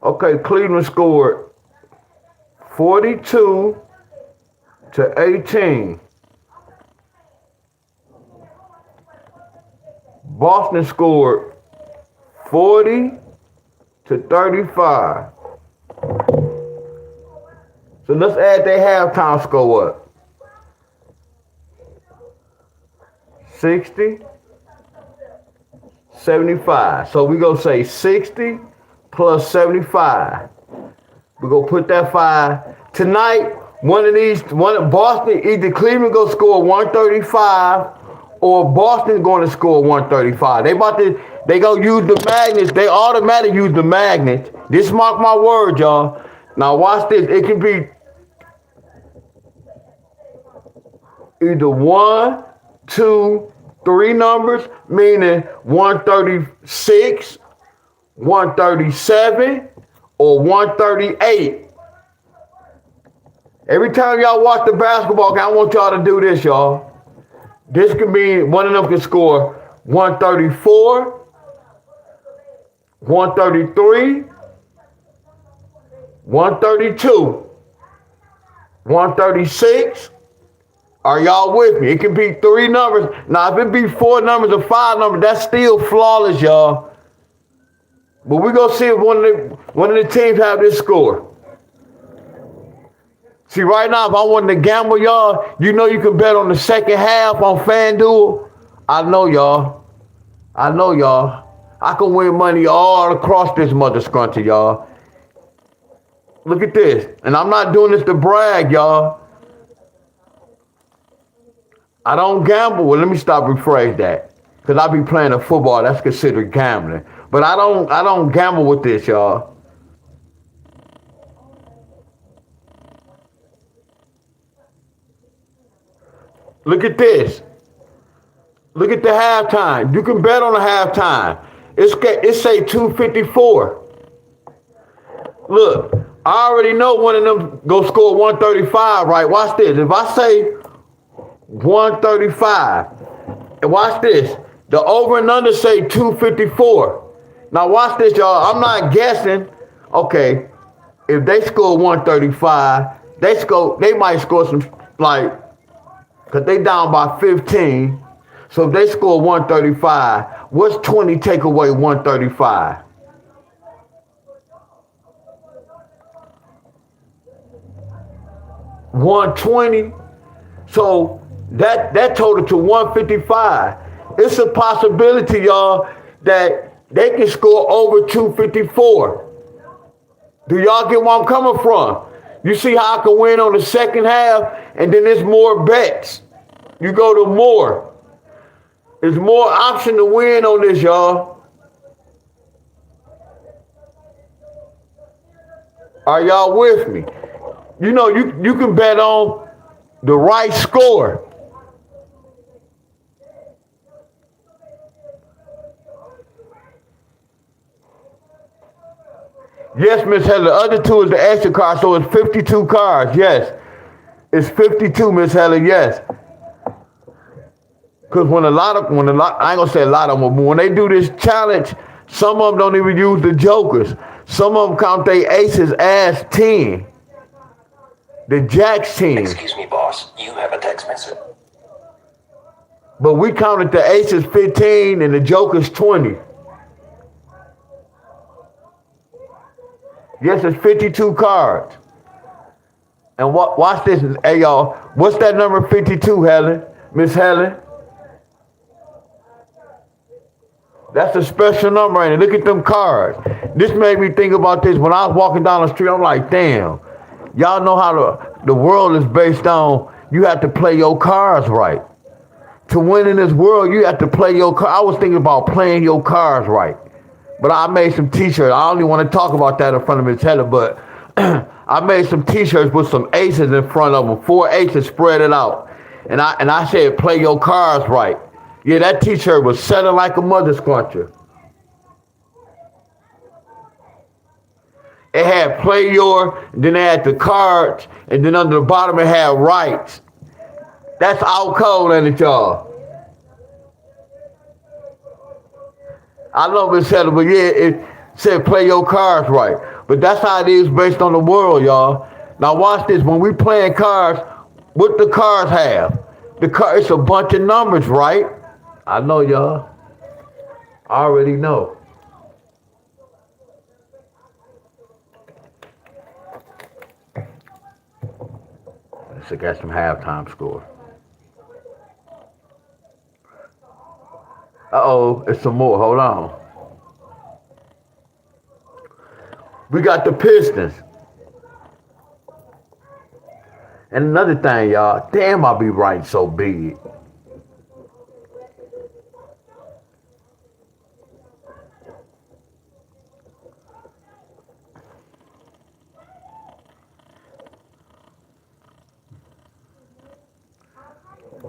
Okay, Cleveland scored 42-18. Boston scored 40-35. So let's add their halftime score up. 60, 75. So we gonna say 60 plus 75. We're gonna put that 5. Tonight, one of Boston, either Cleveland gonna score 135 or Boston gonna score 135. They gonna use the magnets. They automatically use the magnets. This mark my word, y'all. Now watch this. It can be either 1, 2, 3 numbers, meaning 136, 137, or 138. Every time y'all watch the basketball game, I want y'all to do this, y'all. This could mean one of them can score 134, 133, 132, 136. Are y'all with me? It can be 3 numbers. Now, if it be 4 numbers or 5 numbers, that's still flawless, y'all. But we're going to see if one of the teams have this score. See, right now, if I wanted to gamble, y'all, you know you can bet on the second half on FanDuel. I know, y'all. I can win money all across this mother scrunchie, y'all. Look at this. And I'm not doing this to brag, y'all. I don't gamble. Well, let me rephrase that. Cause I be playing a football, that's considered gambling. But I don't gamble with this, y'all. Look at this. Look at the halftime. You can bet on the halftime. It say 254. Look, I already know one of them go score 135, right? Watch this. If I say 135, and watch this. The over and under say 254. Now watch this, y'all. I'm not guessing. Okay, if they score 135, they might score some like, cause they down by 15. So if they score 135, what's 20 take away 135? 120. So that total to 155. It's a possibility, y'all, that they can score over 254. Do y'all get where I'm coming from? You see how I can win on the second half, and then there's more bets. You go to more. There's more option to win on this, y'all. Are y'all with me? You know, you can bet on the right score. Yes, Miss Heather. The other two is the extra card, so it's 52 cards. Yes, it's 52, Miss Heather. Yes, because I ain't gonna say a lot of them, but when they do this challenge, some of them don't even use the jokers. Some of them count their aces as 10. The jacks 10. Excuse me, boss. You have a text message. But we counted the aces 15 and the jokers 20. Yes, it's 52 cards. And watch this. Hey, y'all. What's that number 52, Helen? Miss Helen? That's a special number, and look at them cards. This made me think about this. When I was walking down the street, I'm like, damn. Y'all know how the world is based on you have to play your cards right. To win in this world, you have to play your cards. I was thinking about playing your cards right. But I made some t-shirts. I only want to talk about that in front of Miss Heather, but I made some t-shirts with some aces in front of them. 4 aces spread it out. And I said, play your cards right. Yeah, that t-shirt was selling like a mother squatcher. It had play your, then it had the cards, and then under the bottom it had rights. That's out cold, ain't it, y'all? I know Miss Heather, but yeah, it said play your cards right. But that's how it is based on the world, y'all. Now watch this. When we playing cards, what the cards have? It's a bunch of numbers, right? I know, y'all. I already know. Let's look at some halftime score. Uh-oh, it's some more. Hold on. We got the Pistons. And another thing, y'all. Damn, I be writing so big.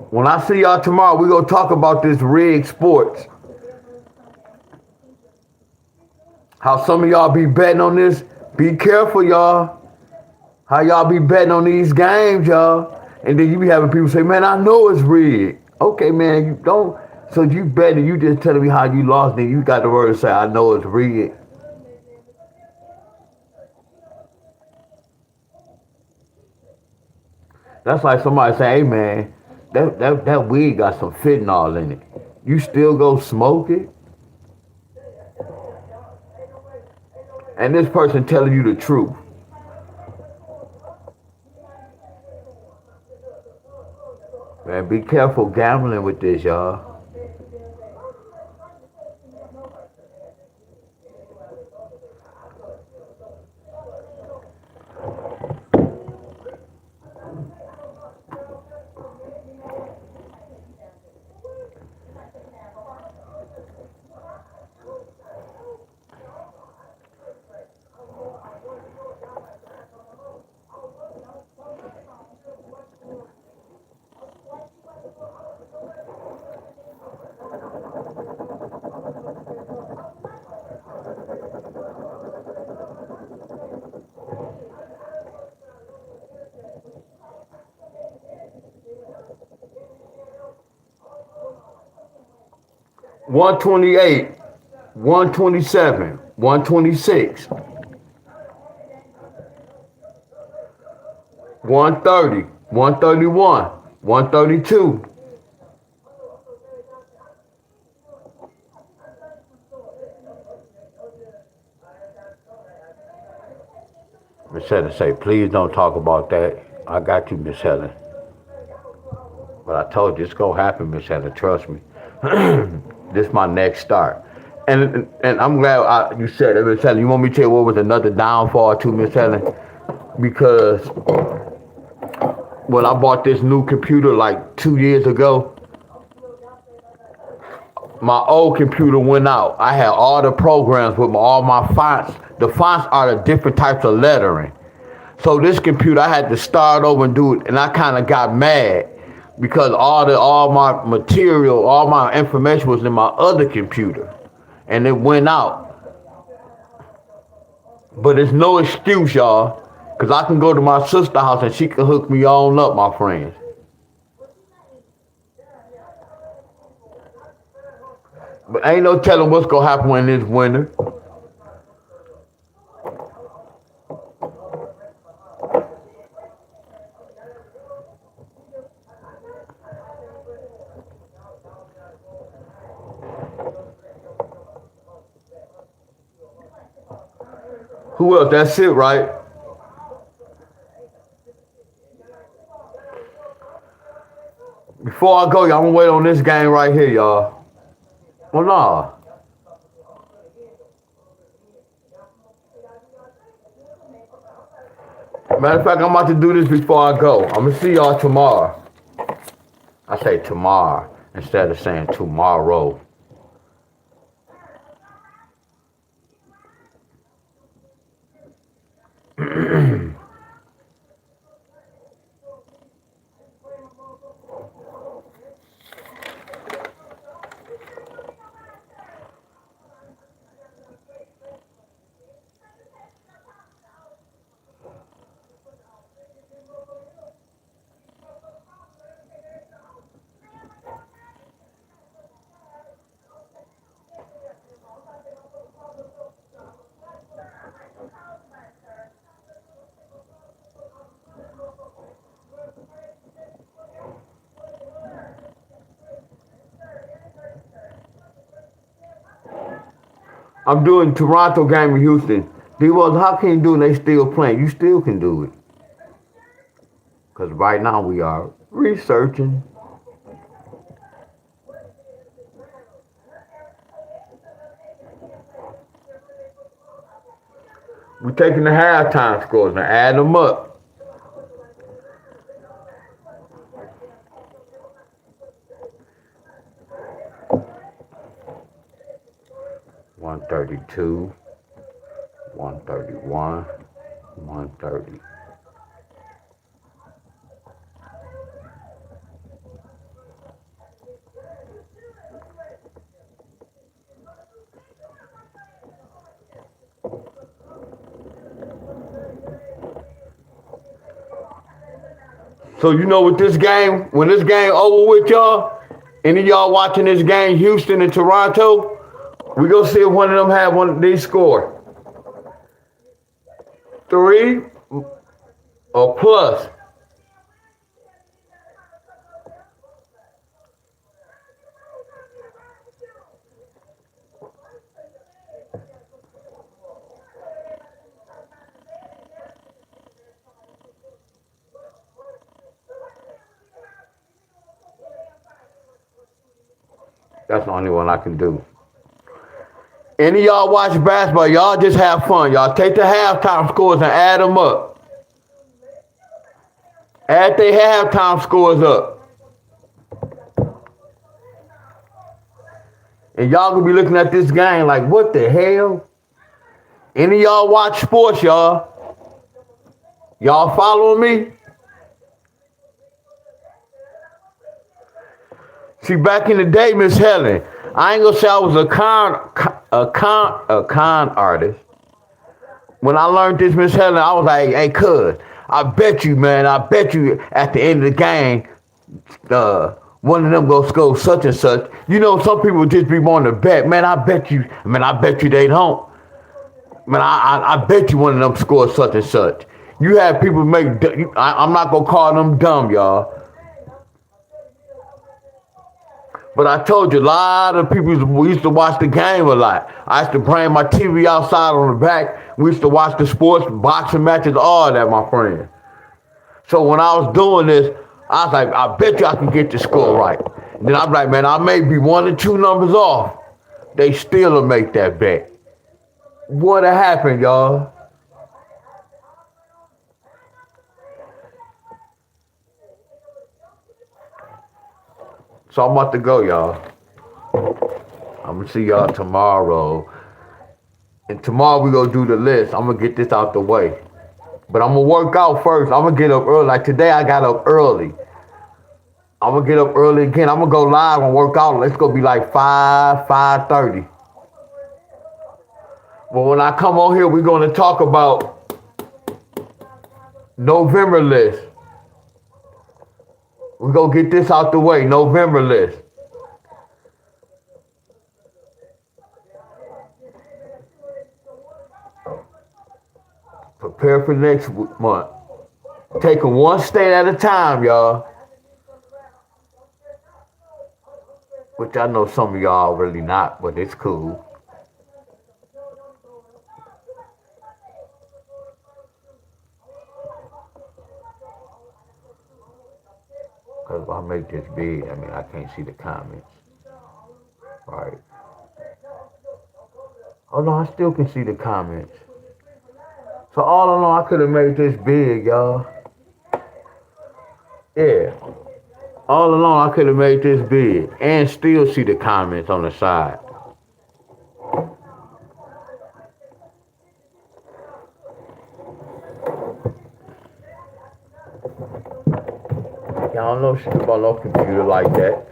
When I see y'all tomorrow, we gonna talk about this rigged sports. How some of y'all be betting on this. Be careful, y'all. How y'all be betting on these games, y'all. And then you be having people say, man, I know it's rigged. Okay, man, you don't. So you betting, you just telling me how you lost, then you got the word to say, I know it's rigged. That's like somebody say, hey, man, that weed got some fentanyl in it. You still go smoke it? And this person telling you the truth. Man, be careful gambling with this, y'all. 128, 127, 126, 130, 131, 132. Miss Helen say, please don't talk about that. I got you, Miss Helen. But I told you it's gonna happen, Miss Helen. Trust me. This is my next start. And I'm glad you said it, Miss Helen. You want me to tell you what was another downfall too, Miss Helen? Because when I bought this new computer like 2 years ago, my old computer went out. I had all the programs with all my fonts. The fonts are the different types of lettering. So this computer, I had to start over and do it, and I kind of got mad because all my material, all my information was in my other computer, and it went out. But it's no excuse, y'all, because I can go to my sister's house and she can hook me on up, my friends. But ain't no telling what's gonna happen in this winter. Who else? That's it, right? Before I go, y'all, I'm gonna wait on this game right here, y'all. Well, nah. Matter of fact, I'm about to do this before I go. I'm gonna see y'all tomorrow. I say tomorrow instead of saying tomorrow. I'm doing Toronto game in Houston. D-Wells, how can you do it and they still playing? You still can do it. Because right now we are researching. We're taking the halftime scores and adding them up. One 32, 131, 130. So you know with this game, when this game over with y'all, any of y'all watching this game, Houston and Toronto, we gonna see if one of them have one of these score. 3 or plus. That's the only one I can do. Any of y'all watch basketball, y'all just have fun. Y'all take the halftime scores and add them up. Add their halftime scores up. And y'all gonna be looking at this game like, what the hell? Any of y'all watch sports, y'all? Y'all following me? See, back in the day, Miss Helen, I ain't gonna say I was a con artist. When I learned this, Miss Helen, I was like, hey, cuz, I bet you, man, I bet you at the end of the game, one of them go score such and such. You know, some people just be wanting to bet. Man, I bet you. Man, I bet you they don't. Man, I bet you one of them scores such and such. You have people make. I'm not gonna call them dumb, y'all. But I told you, a lot of people used to watch the game a lot. I used to bring my TV outside on the back. We used to watch the sports, boxing matches, all that, my friend. So when I was doing this, I was like, I bet you I can get the score right. And then I'm like, man, I may be one or two numbers off. They still will make that bet. What happened, y'all? So I'm about to go, y'all. I'm gonna see y'all tomorrow. And tomorrow we gonna do the list. I'm gonna get this out the way. But I'm gonna work out first. I'm gonna get up early. Like today I got up early. I'm gonna get up early again. I'm gonna go live and work out. Let's go be like 5:30. But when I come on here, we're gonna talk about November list. We're gonna get this out the way. November list. Prepare for next month. Taking one state at a time, y'all. Which I know some of y'all really not, but it's cool. Because if I make this big, I mean, I can't see the comments. Right. Oh, no, I still can see the comments. So all along, I could have made this big, y'all. Yeah. All along, I could have made this big and still see the comments on the side. Y'all know shit about no computer like that.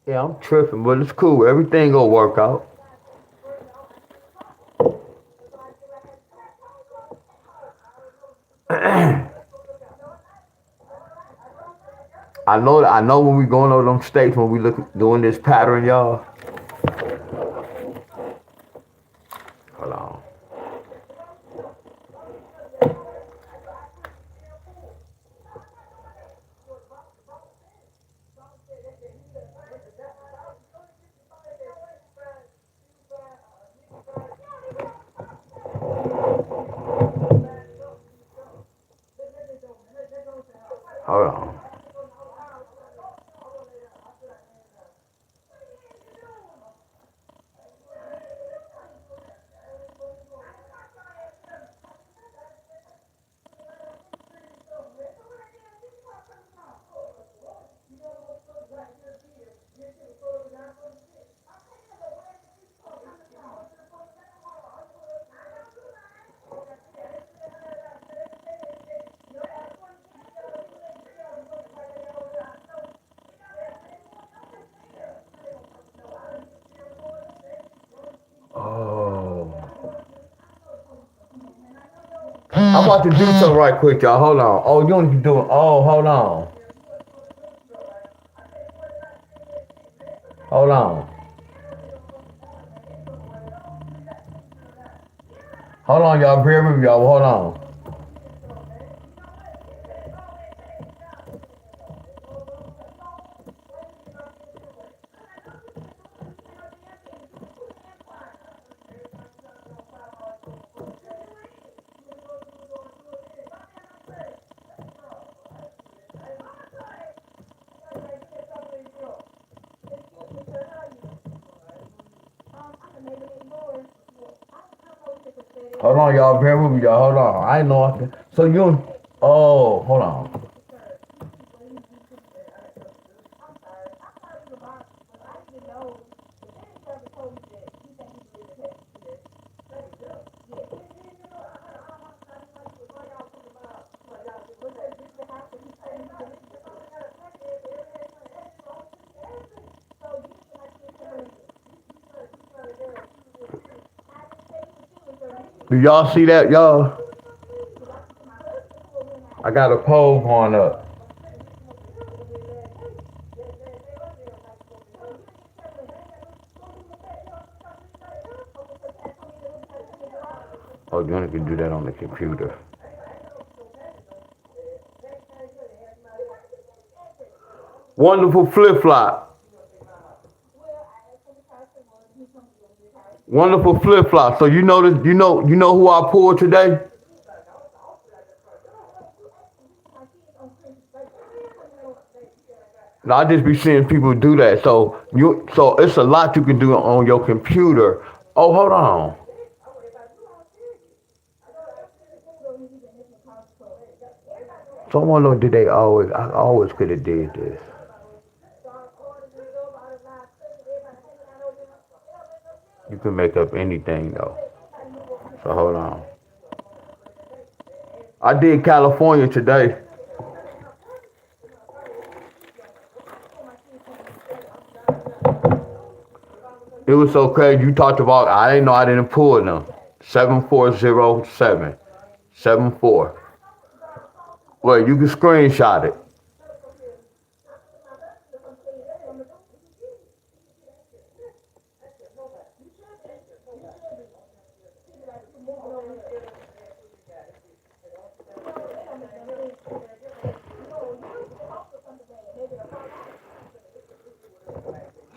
Yeah, I'm tripping, but it's cool. Everything gonna work out. I know when we going over them states, when we look doing this pattern, y'all. Hold on. Hold on. Oh. I'm about to do something right quick, y'all. Hold on. Oh, you don't do it. Oh, hold on. Hold on. Hold on, y'all. Bear with me, y'all. Hold on. Hold on, y'all. Bear with me, y'all. Hold on. I know I can. So you. Oh, hold on. Do y'all see that, y'all? I got a poll going up. Oh, you only can do that on the computer. Wonderful flip flop. Wonderful flip flop. So you know this, you know who I pulled today? And I just be seeing people do that. So it's a lot you can do on your computer. Oh, hold on. So I wonder, did they always? I always could have did this. You can make up anything though. So hold on. I did California today. It was so crazy. You talked about, I didn't know I didn't pull them. 7407. 74. Well, you can screenshot it.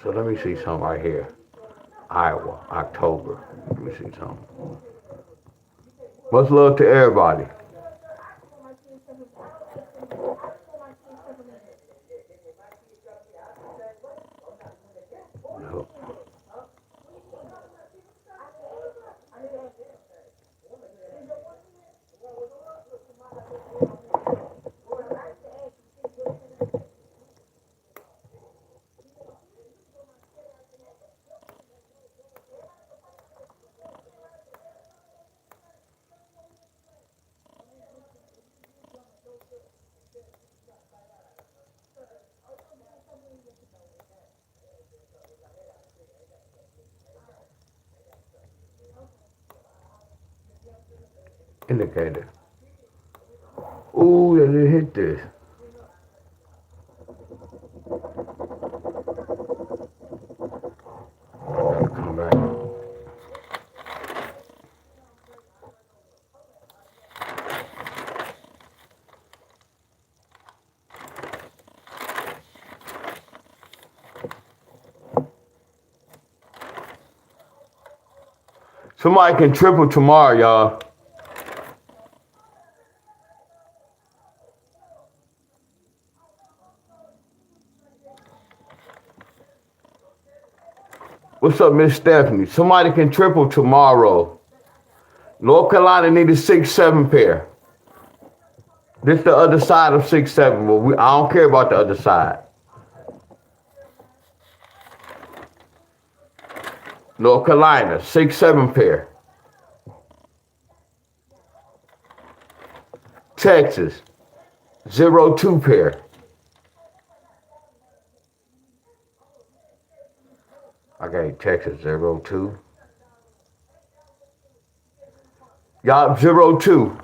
So let me see something right here. Iowa, October. Let me see something. Much love to everybody. Indicator. Ooh, they didn't hit this. Gotta come back. Somebody can triple tomorrow, y'all. What's up, Miss Stephanie? Somebody can triple tomorrow. North Carolina need a 6-7 pair. This the other side of 6-7, but I don't care about the other side. North Carolina, 6-7 pair. Texas, 0-2 pair. I got Texas 0-2. Y'all 0-2.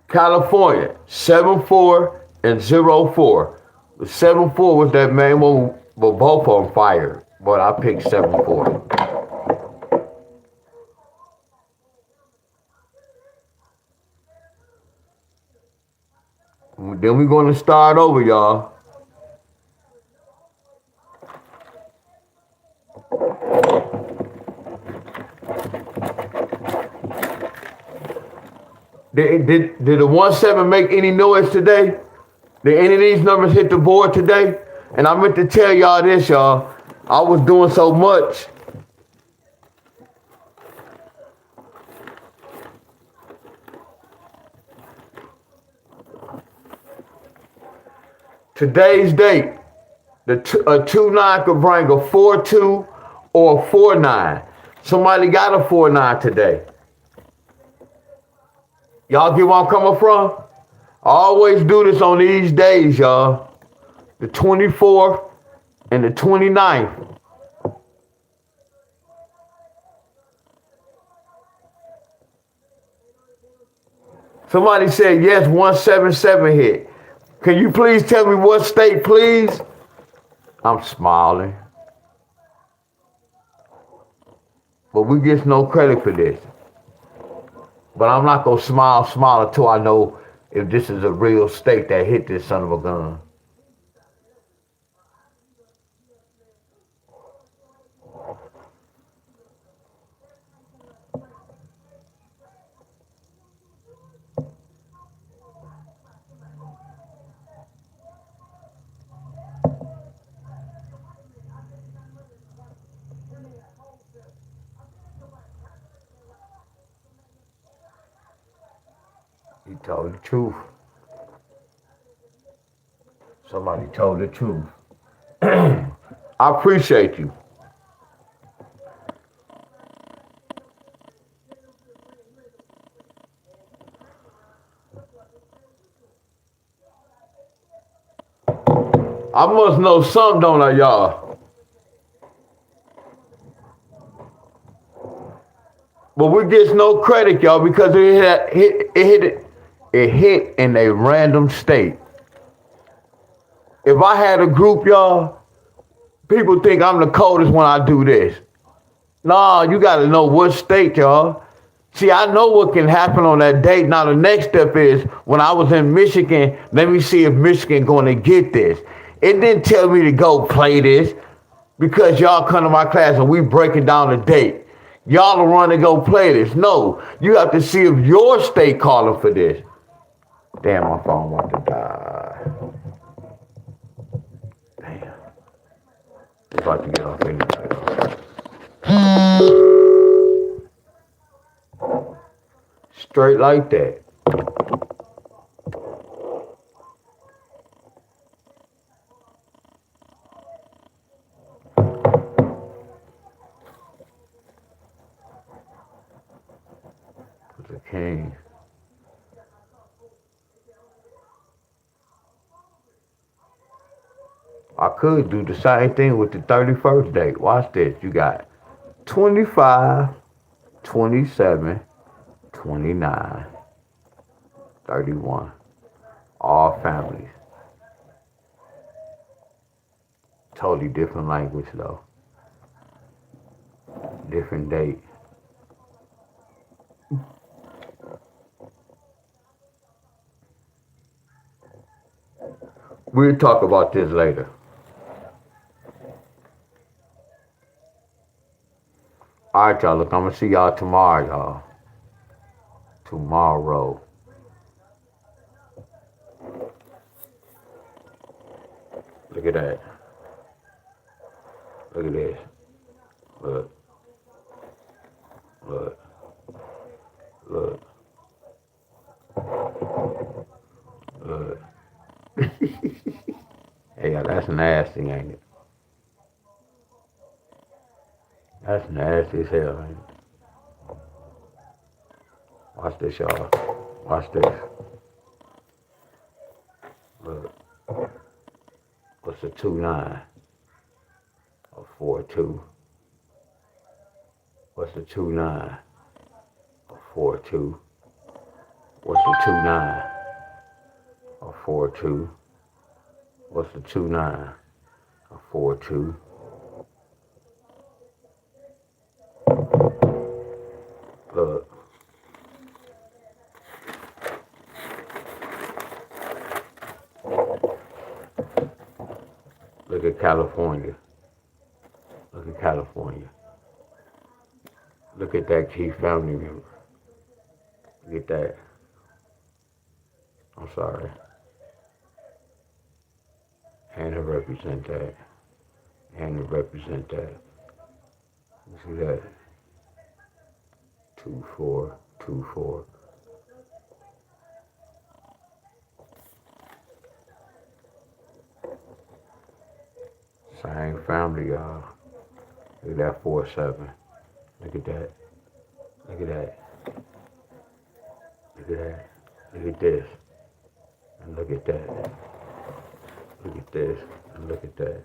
California 7-4 and 0-4. The 7-4 was that main one, but both of them fired. But I picked 7-4. Then we're gonna start over, y'all. Did the 1-7 make any noise today? Did any of these numbers hit the board today? And I meant to tell y'all this, y'all. I was doing so much. Today's date, a 2-9 could bring a 4-2 or a 4-9. Somebody got a 4-9 today. Y'all get where I'm coming from? I always do this on these days, y'all. The 24th and the 29th. Somebody said yes, 177 hit. Can you please tell me what state, please? I'm smiling. But we get no credit for this. But I'm not going to smile until I know if this is a real state that hit this son of a gun. He told the truth. Somebody told the truth. I appreciate you. I must know something, don't I, y'all? But we get no credit, y'all, because it hit in a random state. If I had a group, y'all, people think I'm the coldest when I do this. Nah, you gotta know what state, y'all. See, I know what can happen on that date. Now the next step is when I was in Michigan, let me see if Michigan gonna get this. It didn't tell me to go play this because y'all come to my class and we breaking down the date. Y'all will run and go play this. No, you have to see if your state calling for this. Damn, my phone about to die. Damn. It's about to get off anyway. Straight like that. The king. I could do the same thing with the 31st date. Watch this. You got 25, 27, 29, 31. All families. Totally different language though. Different date. We'll talk about this later. All right, y'all. Look, I'm going to see y'all tomorrow, y'all. Tomorrow. Look at that. Look at this. Look. Look. Look. Look. Hey, that's nasty, ain't it? That's nasty as hell, ain't it? Watch this, y'all. Watch this. Look. What's a 2-9? A 4-2. What's a 2-9? A 4-2. What's a 2-9? A 4-2. What's the 2-9? A 4-2. Look. Look at California. Look at California. Look at that key family member. Look at that. I'm sorry. And to represent that. And to represent that. You see that? 2-4, 2-4. Same family, y'all. Look at that 4-7. Look at that. Look at that. Look at that. Look at this. And look at that. Look at this. And look at that.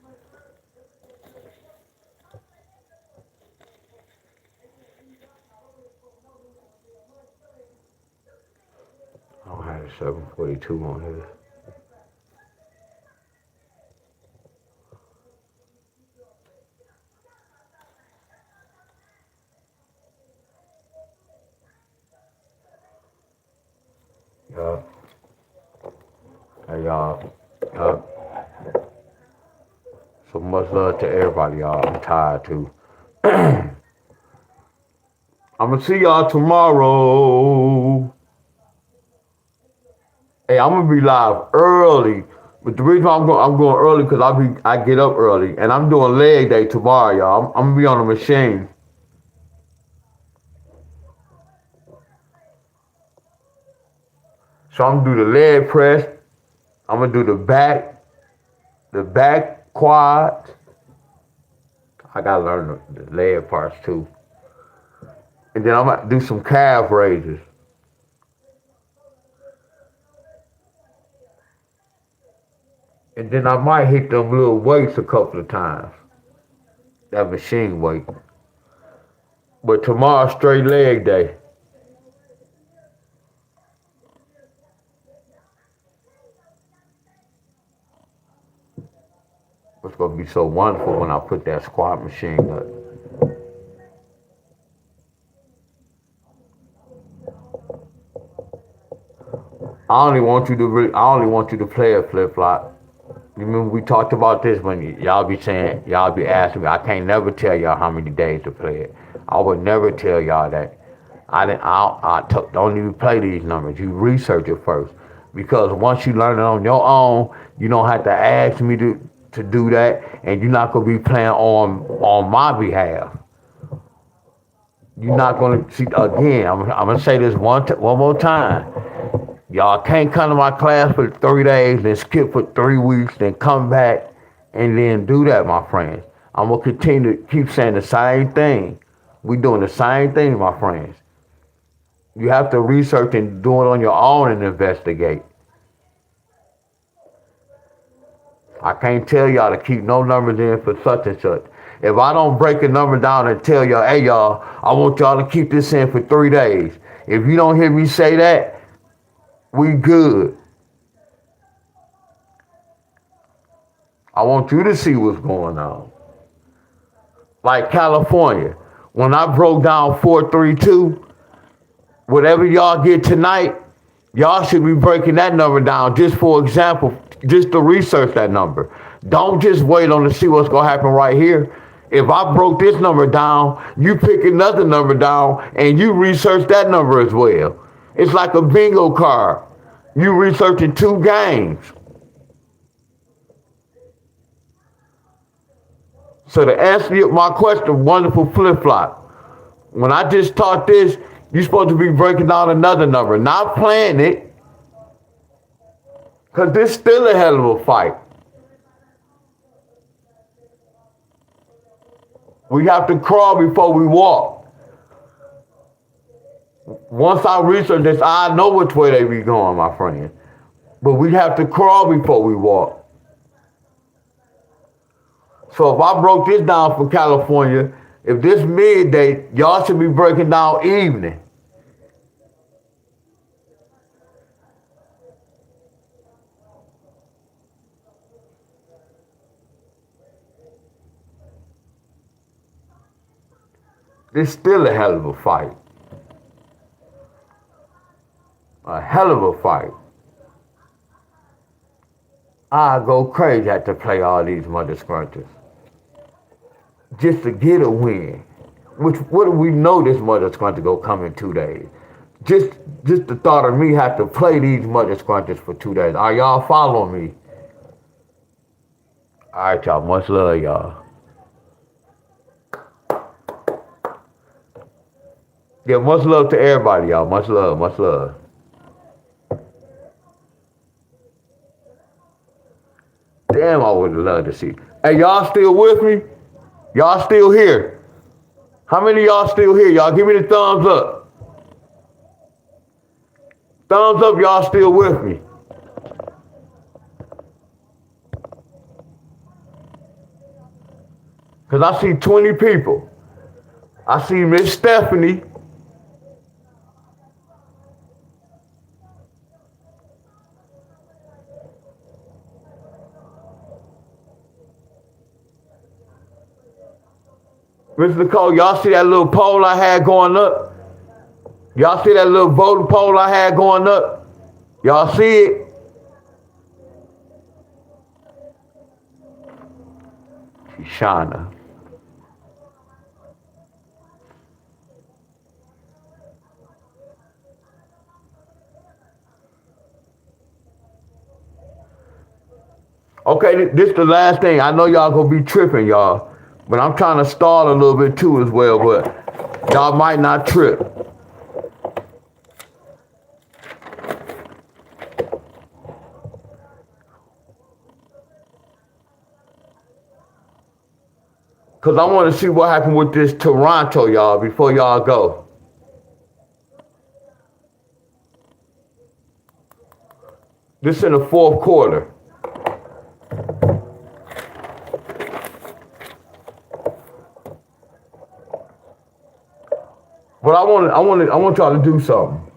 There's 742 on here. Yeah. Hey, y'all. So much love to everybody, y'all. I'm tired, too. I'm going to see y'all tomorrow. Hey, I'm going to be live early. But the reason why I'm going early because I get up early. And I'm doing leg day tomorrow, y'all. I'm going to be on the machine. So I'm going to do the leg press. I'm going to do the back quads. I got to learn the leg parts, too. And then I'm going to do some calf raises. And then I might hit them little weights a couple of times. That machine weight. But tomorrow's straight leg day. It's going to be so wonderful when I put that squat machine up. I only want you to play a flip flop. You remember we talked about this when y'all be asking me. I can't never tell y'all how many days to play it. I would never tell y'all that. Don't even play these numbers. You research it first, because once you learn it on your own, you don't have to ask me to do that, and you're not gonna be playing on my behalf. You're not gonna see again. I'm gonna say this one more time. Y'all can't come to my class for 3 days, then skip for 3 weeks, then come back and then do that, my friends. I'm going to continue to keep saying the same thing. We doing the same thing, my friends. You have to research and do it on your own and investigate. I can't tell y'all to keep no numbers in for such and such. If I don't break a number down and tell y'all, hey y'all, I want y'all to keep this in for 3 days. If you don't hear me say that, we good. I want you to see what's going on. Like California, when I broke down 432, whatever y'all get tonight, y'all should be breaking that number down just for example, just to research that number. Don't just wait on to see what's going to happen right here. If I broke this number down, you pick another number down and you research that number as well. It's like a bingo card. You researching 2 games. So to answer my question, wonderful flip-flop. When I just taught this, you're supposed to be breaking down another number, not playing it, because this is still a hell of a fight. We have to crawl before we walk. Once I research this, I know which way they be going, my friend. But we have to crawl before we walk. So if I broke this down for California, if this midday, y'all should be breaking down evening. This is still a hell of a fight. A hell of a fight. I go crazy at to play all these mother scrunches. Just to get a win. What do we know this mother scrunch go come in 2 days? Just the thought of me have to play these mother scrunches for 2 days. Are y'all following me? All right, y'all. Much love, y'all. Yeah, much love to everybody, y'all. Much love, much love. Damn, I would love to see. Hey, y'all still with me? Y'all still here? How many of y'all still here? Y'all give me the thumbs up. Thumbs up, y'all still with me. Because I see 20 people. I see Miss Stephanie. Mr. Nicole, y'all see that little poll I had going up? Y'all see that little voting poll I had going up? Y'all see it? Shauna. Okay, this the last thing. I know y'all gonna be tripping, y'all, but I'm trying to stall a little bit too as well, but y'all might not trip. Cause I want to see what happened with this Toronto, y'all, before y'all go. This in the fourth quarter. But I want y'all to do something.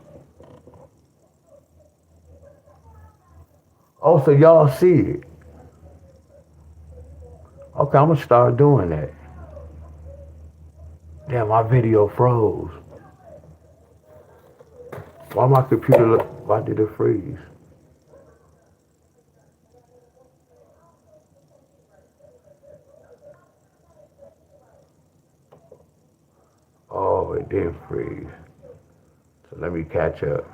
Oh, so y'all see it. Okay, I'm gonna start doing that. Damn, my video froze. Why my computer why did it freeze? Oh, it did freeze. So let me catch up.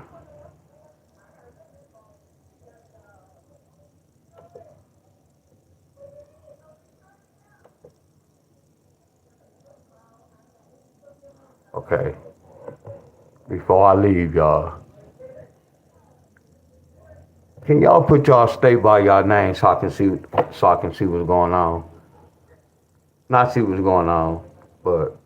Okay. Before I leave, y'all. Can y'all put y'all state by y'all name so I can see what's going on? Not see what's going on, but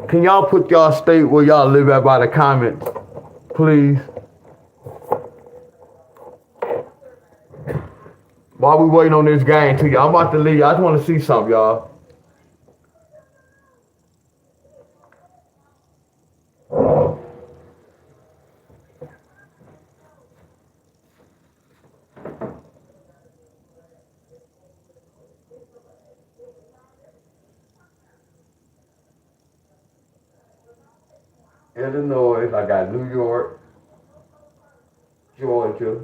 can y'all put y'all state where y'all live at by the comments, please? While we waiting on this game to y'all, I'm about to leave. I just want to see something, y'all. Illinois, I got New York, Georgia.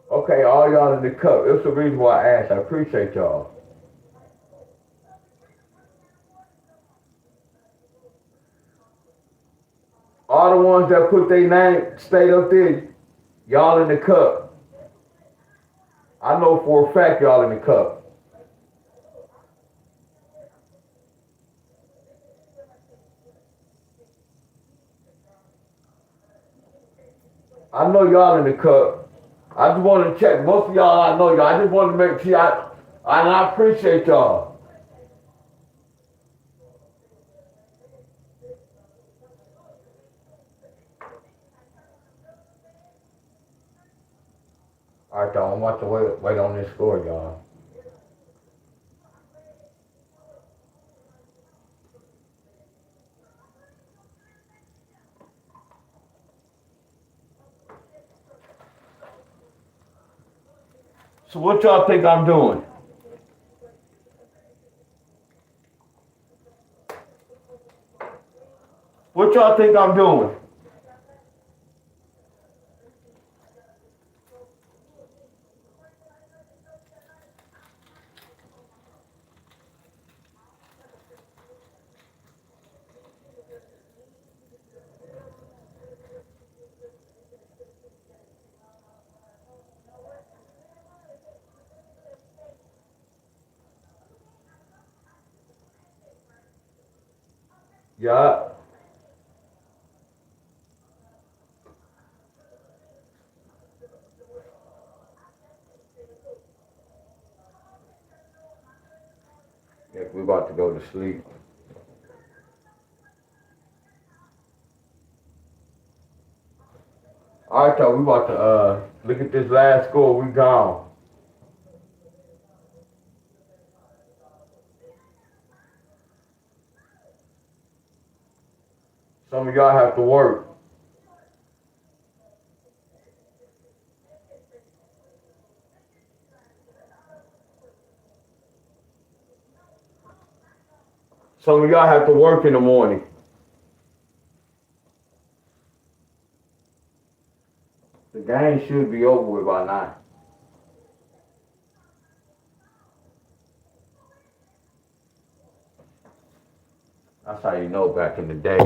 Okay, all y'all in the cup. That's the reason why I asked. I appreciate y'all. All the ones that put their name state up there, y'all in the cup. I know for a fact y'all in the cup. I know y'all in the cup. I just want to check. Most of y'all I know y'all. I just want to make sure and I appreciate y'all. All right, y'all. I'm about to wait on this score, y'all. So what y'all think I'm doing? What y'all think I'm doing? Yeah. we about to go to sleep. All right, y'all, we about to look at this last score. We gone. Some of y'all have to work. Some of y'all have to work in the morning. The game should be over with by now. That's how you know back in the day.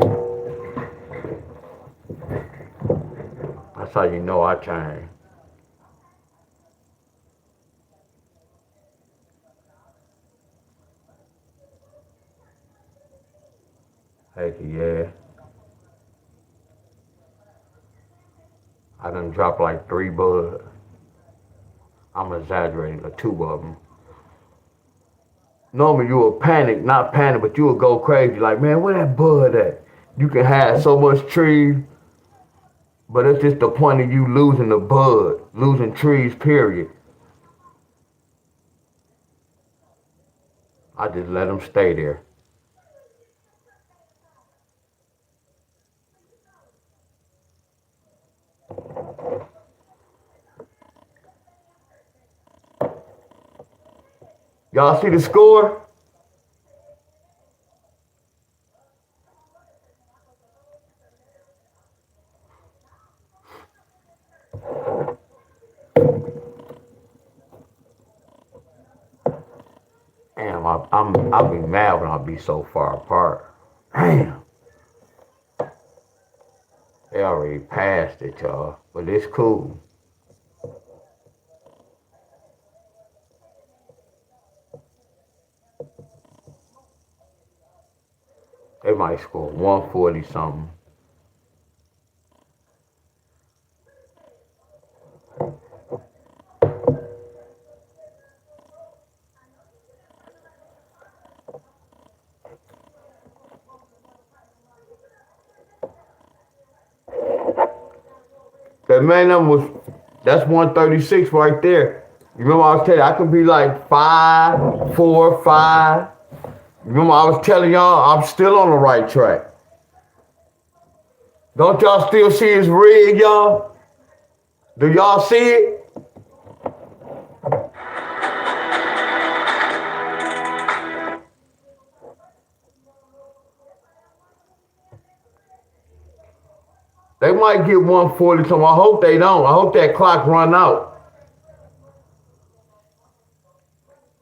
That's how you know I changed. Heck yeah. I done dropped like 3 buds. I'm exaggerating, like 2 of them. Normally you will panic, not panic, but you will go crazy. Like, man, where that bud at? You can have so much trees, but it's just the point of you losing the bud, losing trees, period. I just let them stay there. Y'all see the score? Damn, I'll be mad when I'll be so far apart. Damn. They already passed it, y'all. But it's cool. They might score 140 something. That man that's 136 right there. You remember I was telling you, I could be like 5, 4, 5. Remember I was telling y'all I'm still on the right track. Don't y'all still see his rig, y'all? Do y'all see it? They might get 140 something. I hope they don't. I hope that clock run out.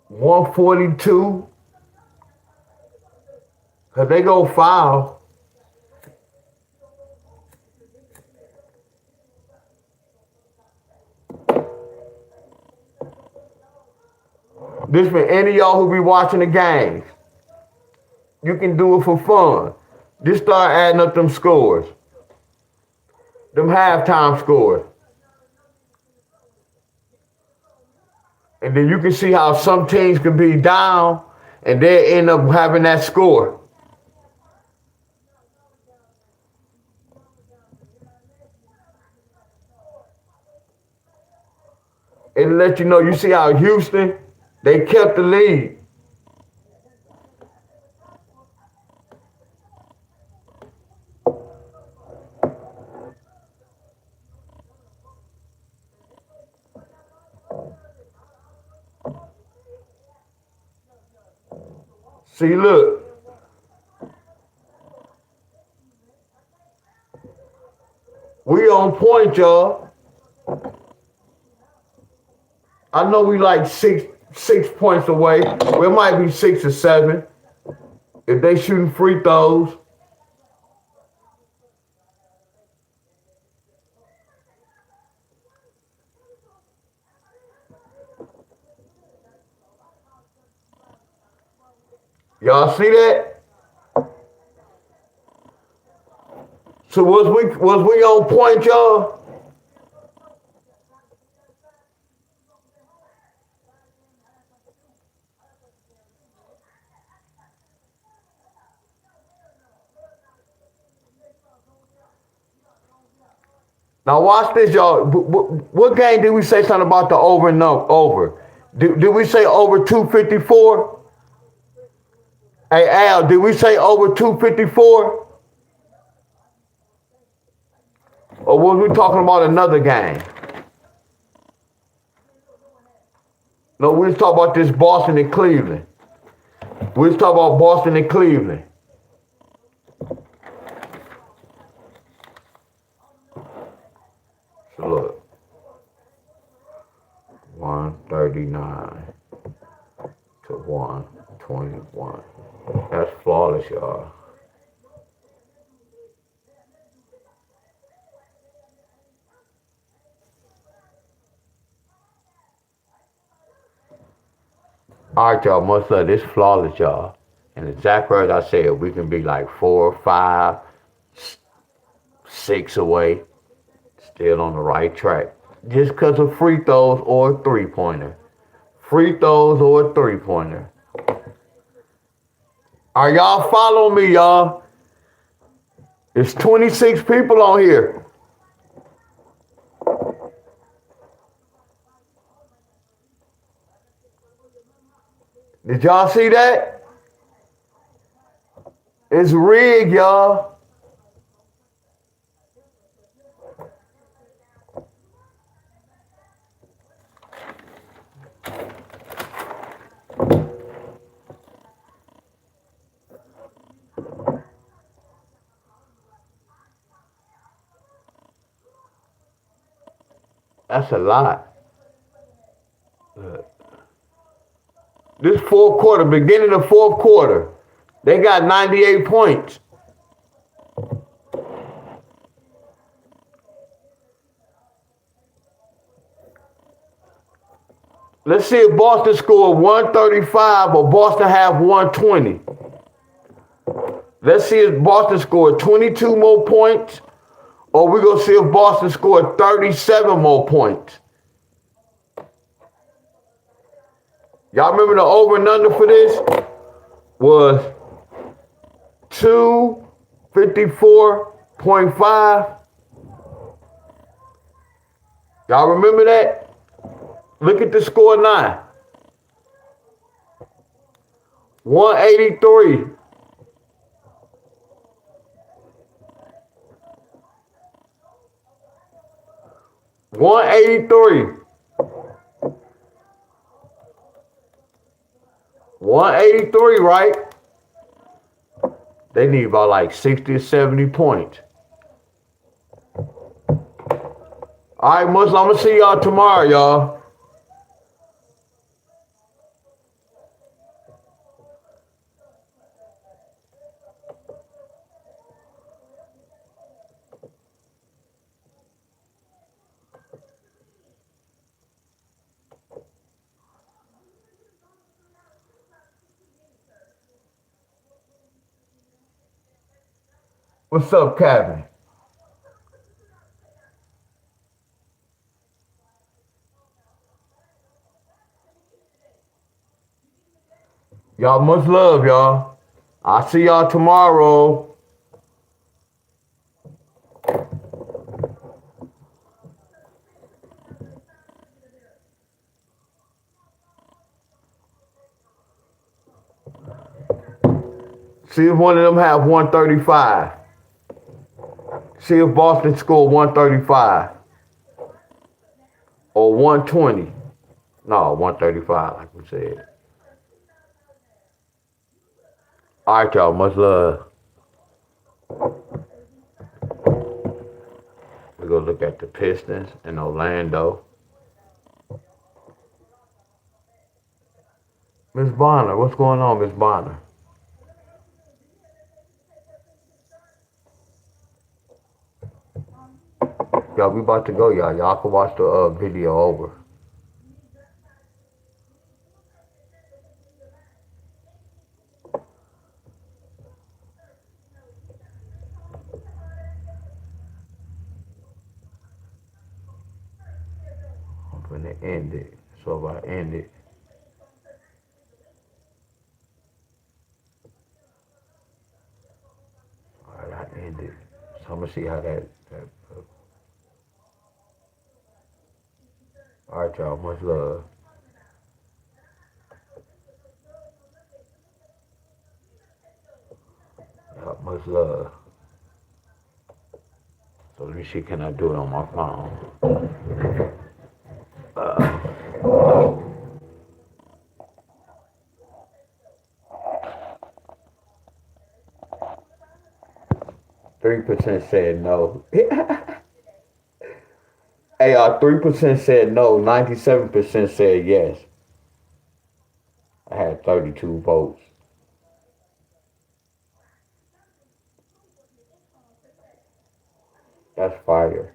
142. Cause they go foul. This for any of y'all who be watching the games. You can do it for fun. Just start adding up them scores. Them halftime scores. And then you can see how some teams can be down and they end up having that score. It'll let you know, you see how Houston, they kept the lead. See, look. We on point, y'all. I know we like six points away. We might be 6 or 7. If they shooting free throws. Y'all see that? So was we on point, y'all? Now watch this, y'all. What game did we say something about the over and no over? Did we say over 254? Hey Al, did we say over 254? Or was we talking about another game? No, we was talking about this Boston and Cleveland. We was talking about Boston and Cleveland. So look, 139 to 121. That's flawless, y'all. All right, y'all, much love. This flawless, y'all. And exact words I said, we can be like 4, 5, 6 away, still on the right track. Just because of free throws or a three-pointer. Free throws or a three-pointer. Are y'all following me, y'all? It's 26 people on here. Did y'all see that? It's rigged, y'all. That's a lot. Look. This fourth quarter, beginning of fourth quarter, they got 98 points. Let's see if Boston scored 135 or Boston have 120. Let's see if Boston scored 22 more points or we're going to see if Boston scored 37 more points. Y'all remember the over and under for this was 254.5. Y'all remember that? Look at the score now. 183. $183. 183, right? They need about like 60 or 70 points. All right, Muslim, I'm going to see y'all tomorrow, y'all. What's up, Captain? Y'all much love, y'all. I'll see y'all tomorrow. See if one of them have 135. See if Boston scored 135 or 120. No, 135, like we said. All right, y'all. Much love. We're going to look at the Pistons in Orlando. Miss Bonner, what's going on, Miss Bonner? Y'all, we about to go, y'all. Y'all can watch the video over. I'm going to end it. So if I end it, all right, I end it. So I'm going to see how that All right, y'all. Much love. Much love. So let me see, can I do it on my phone? 3% said no. Hey, 3% said no. 97% said yes. I had 32 votes. That's fire.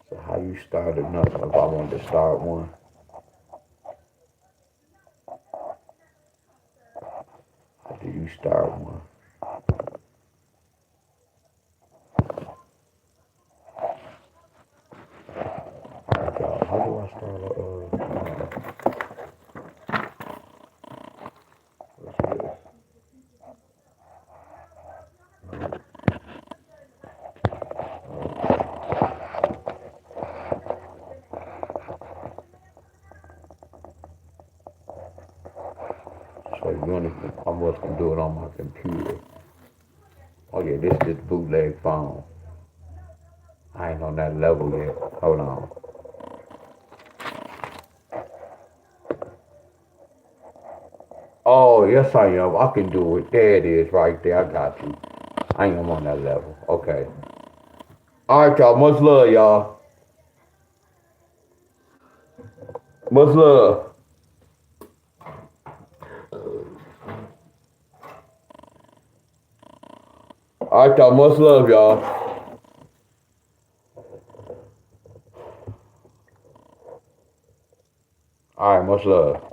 So how you start another? If I wanted to start one, how do you start one? All right, y'all. How do I start what's this? So I must can do it on my computer. Oh yeah, this is bootleg phone. I ain't on that level yet. Hold on. Oh, yes I am. I can do it. There it is right there. I got you. I ain't on that level. Okay. All right, y'all. Much love, y'all. Much love. All right, y'all. Much love, y'all. All right, much love.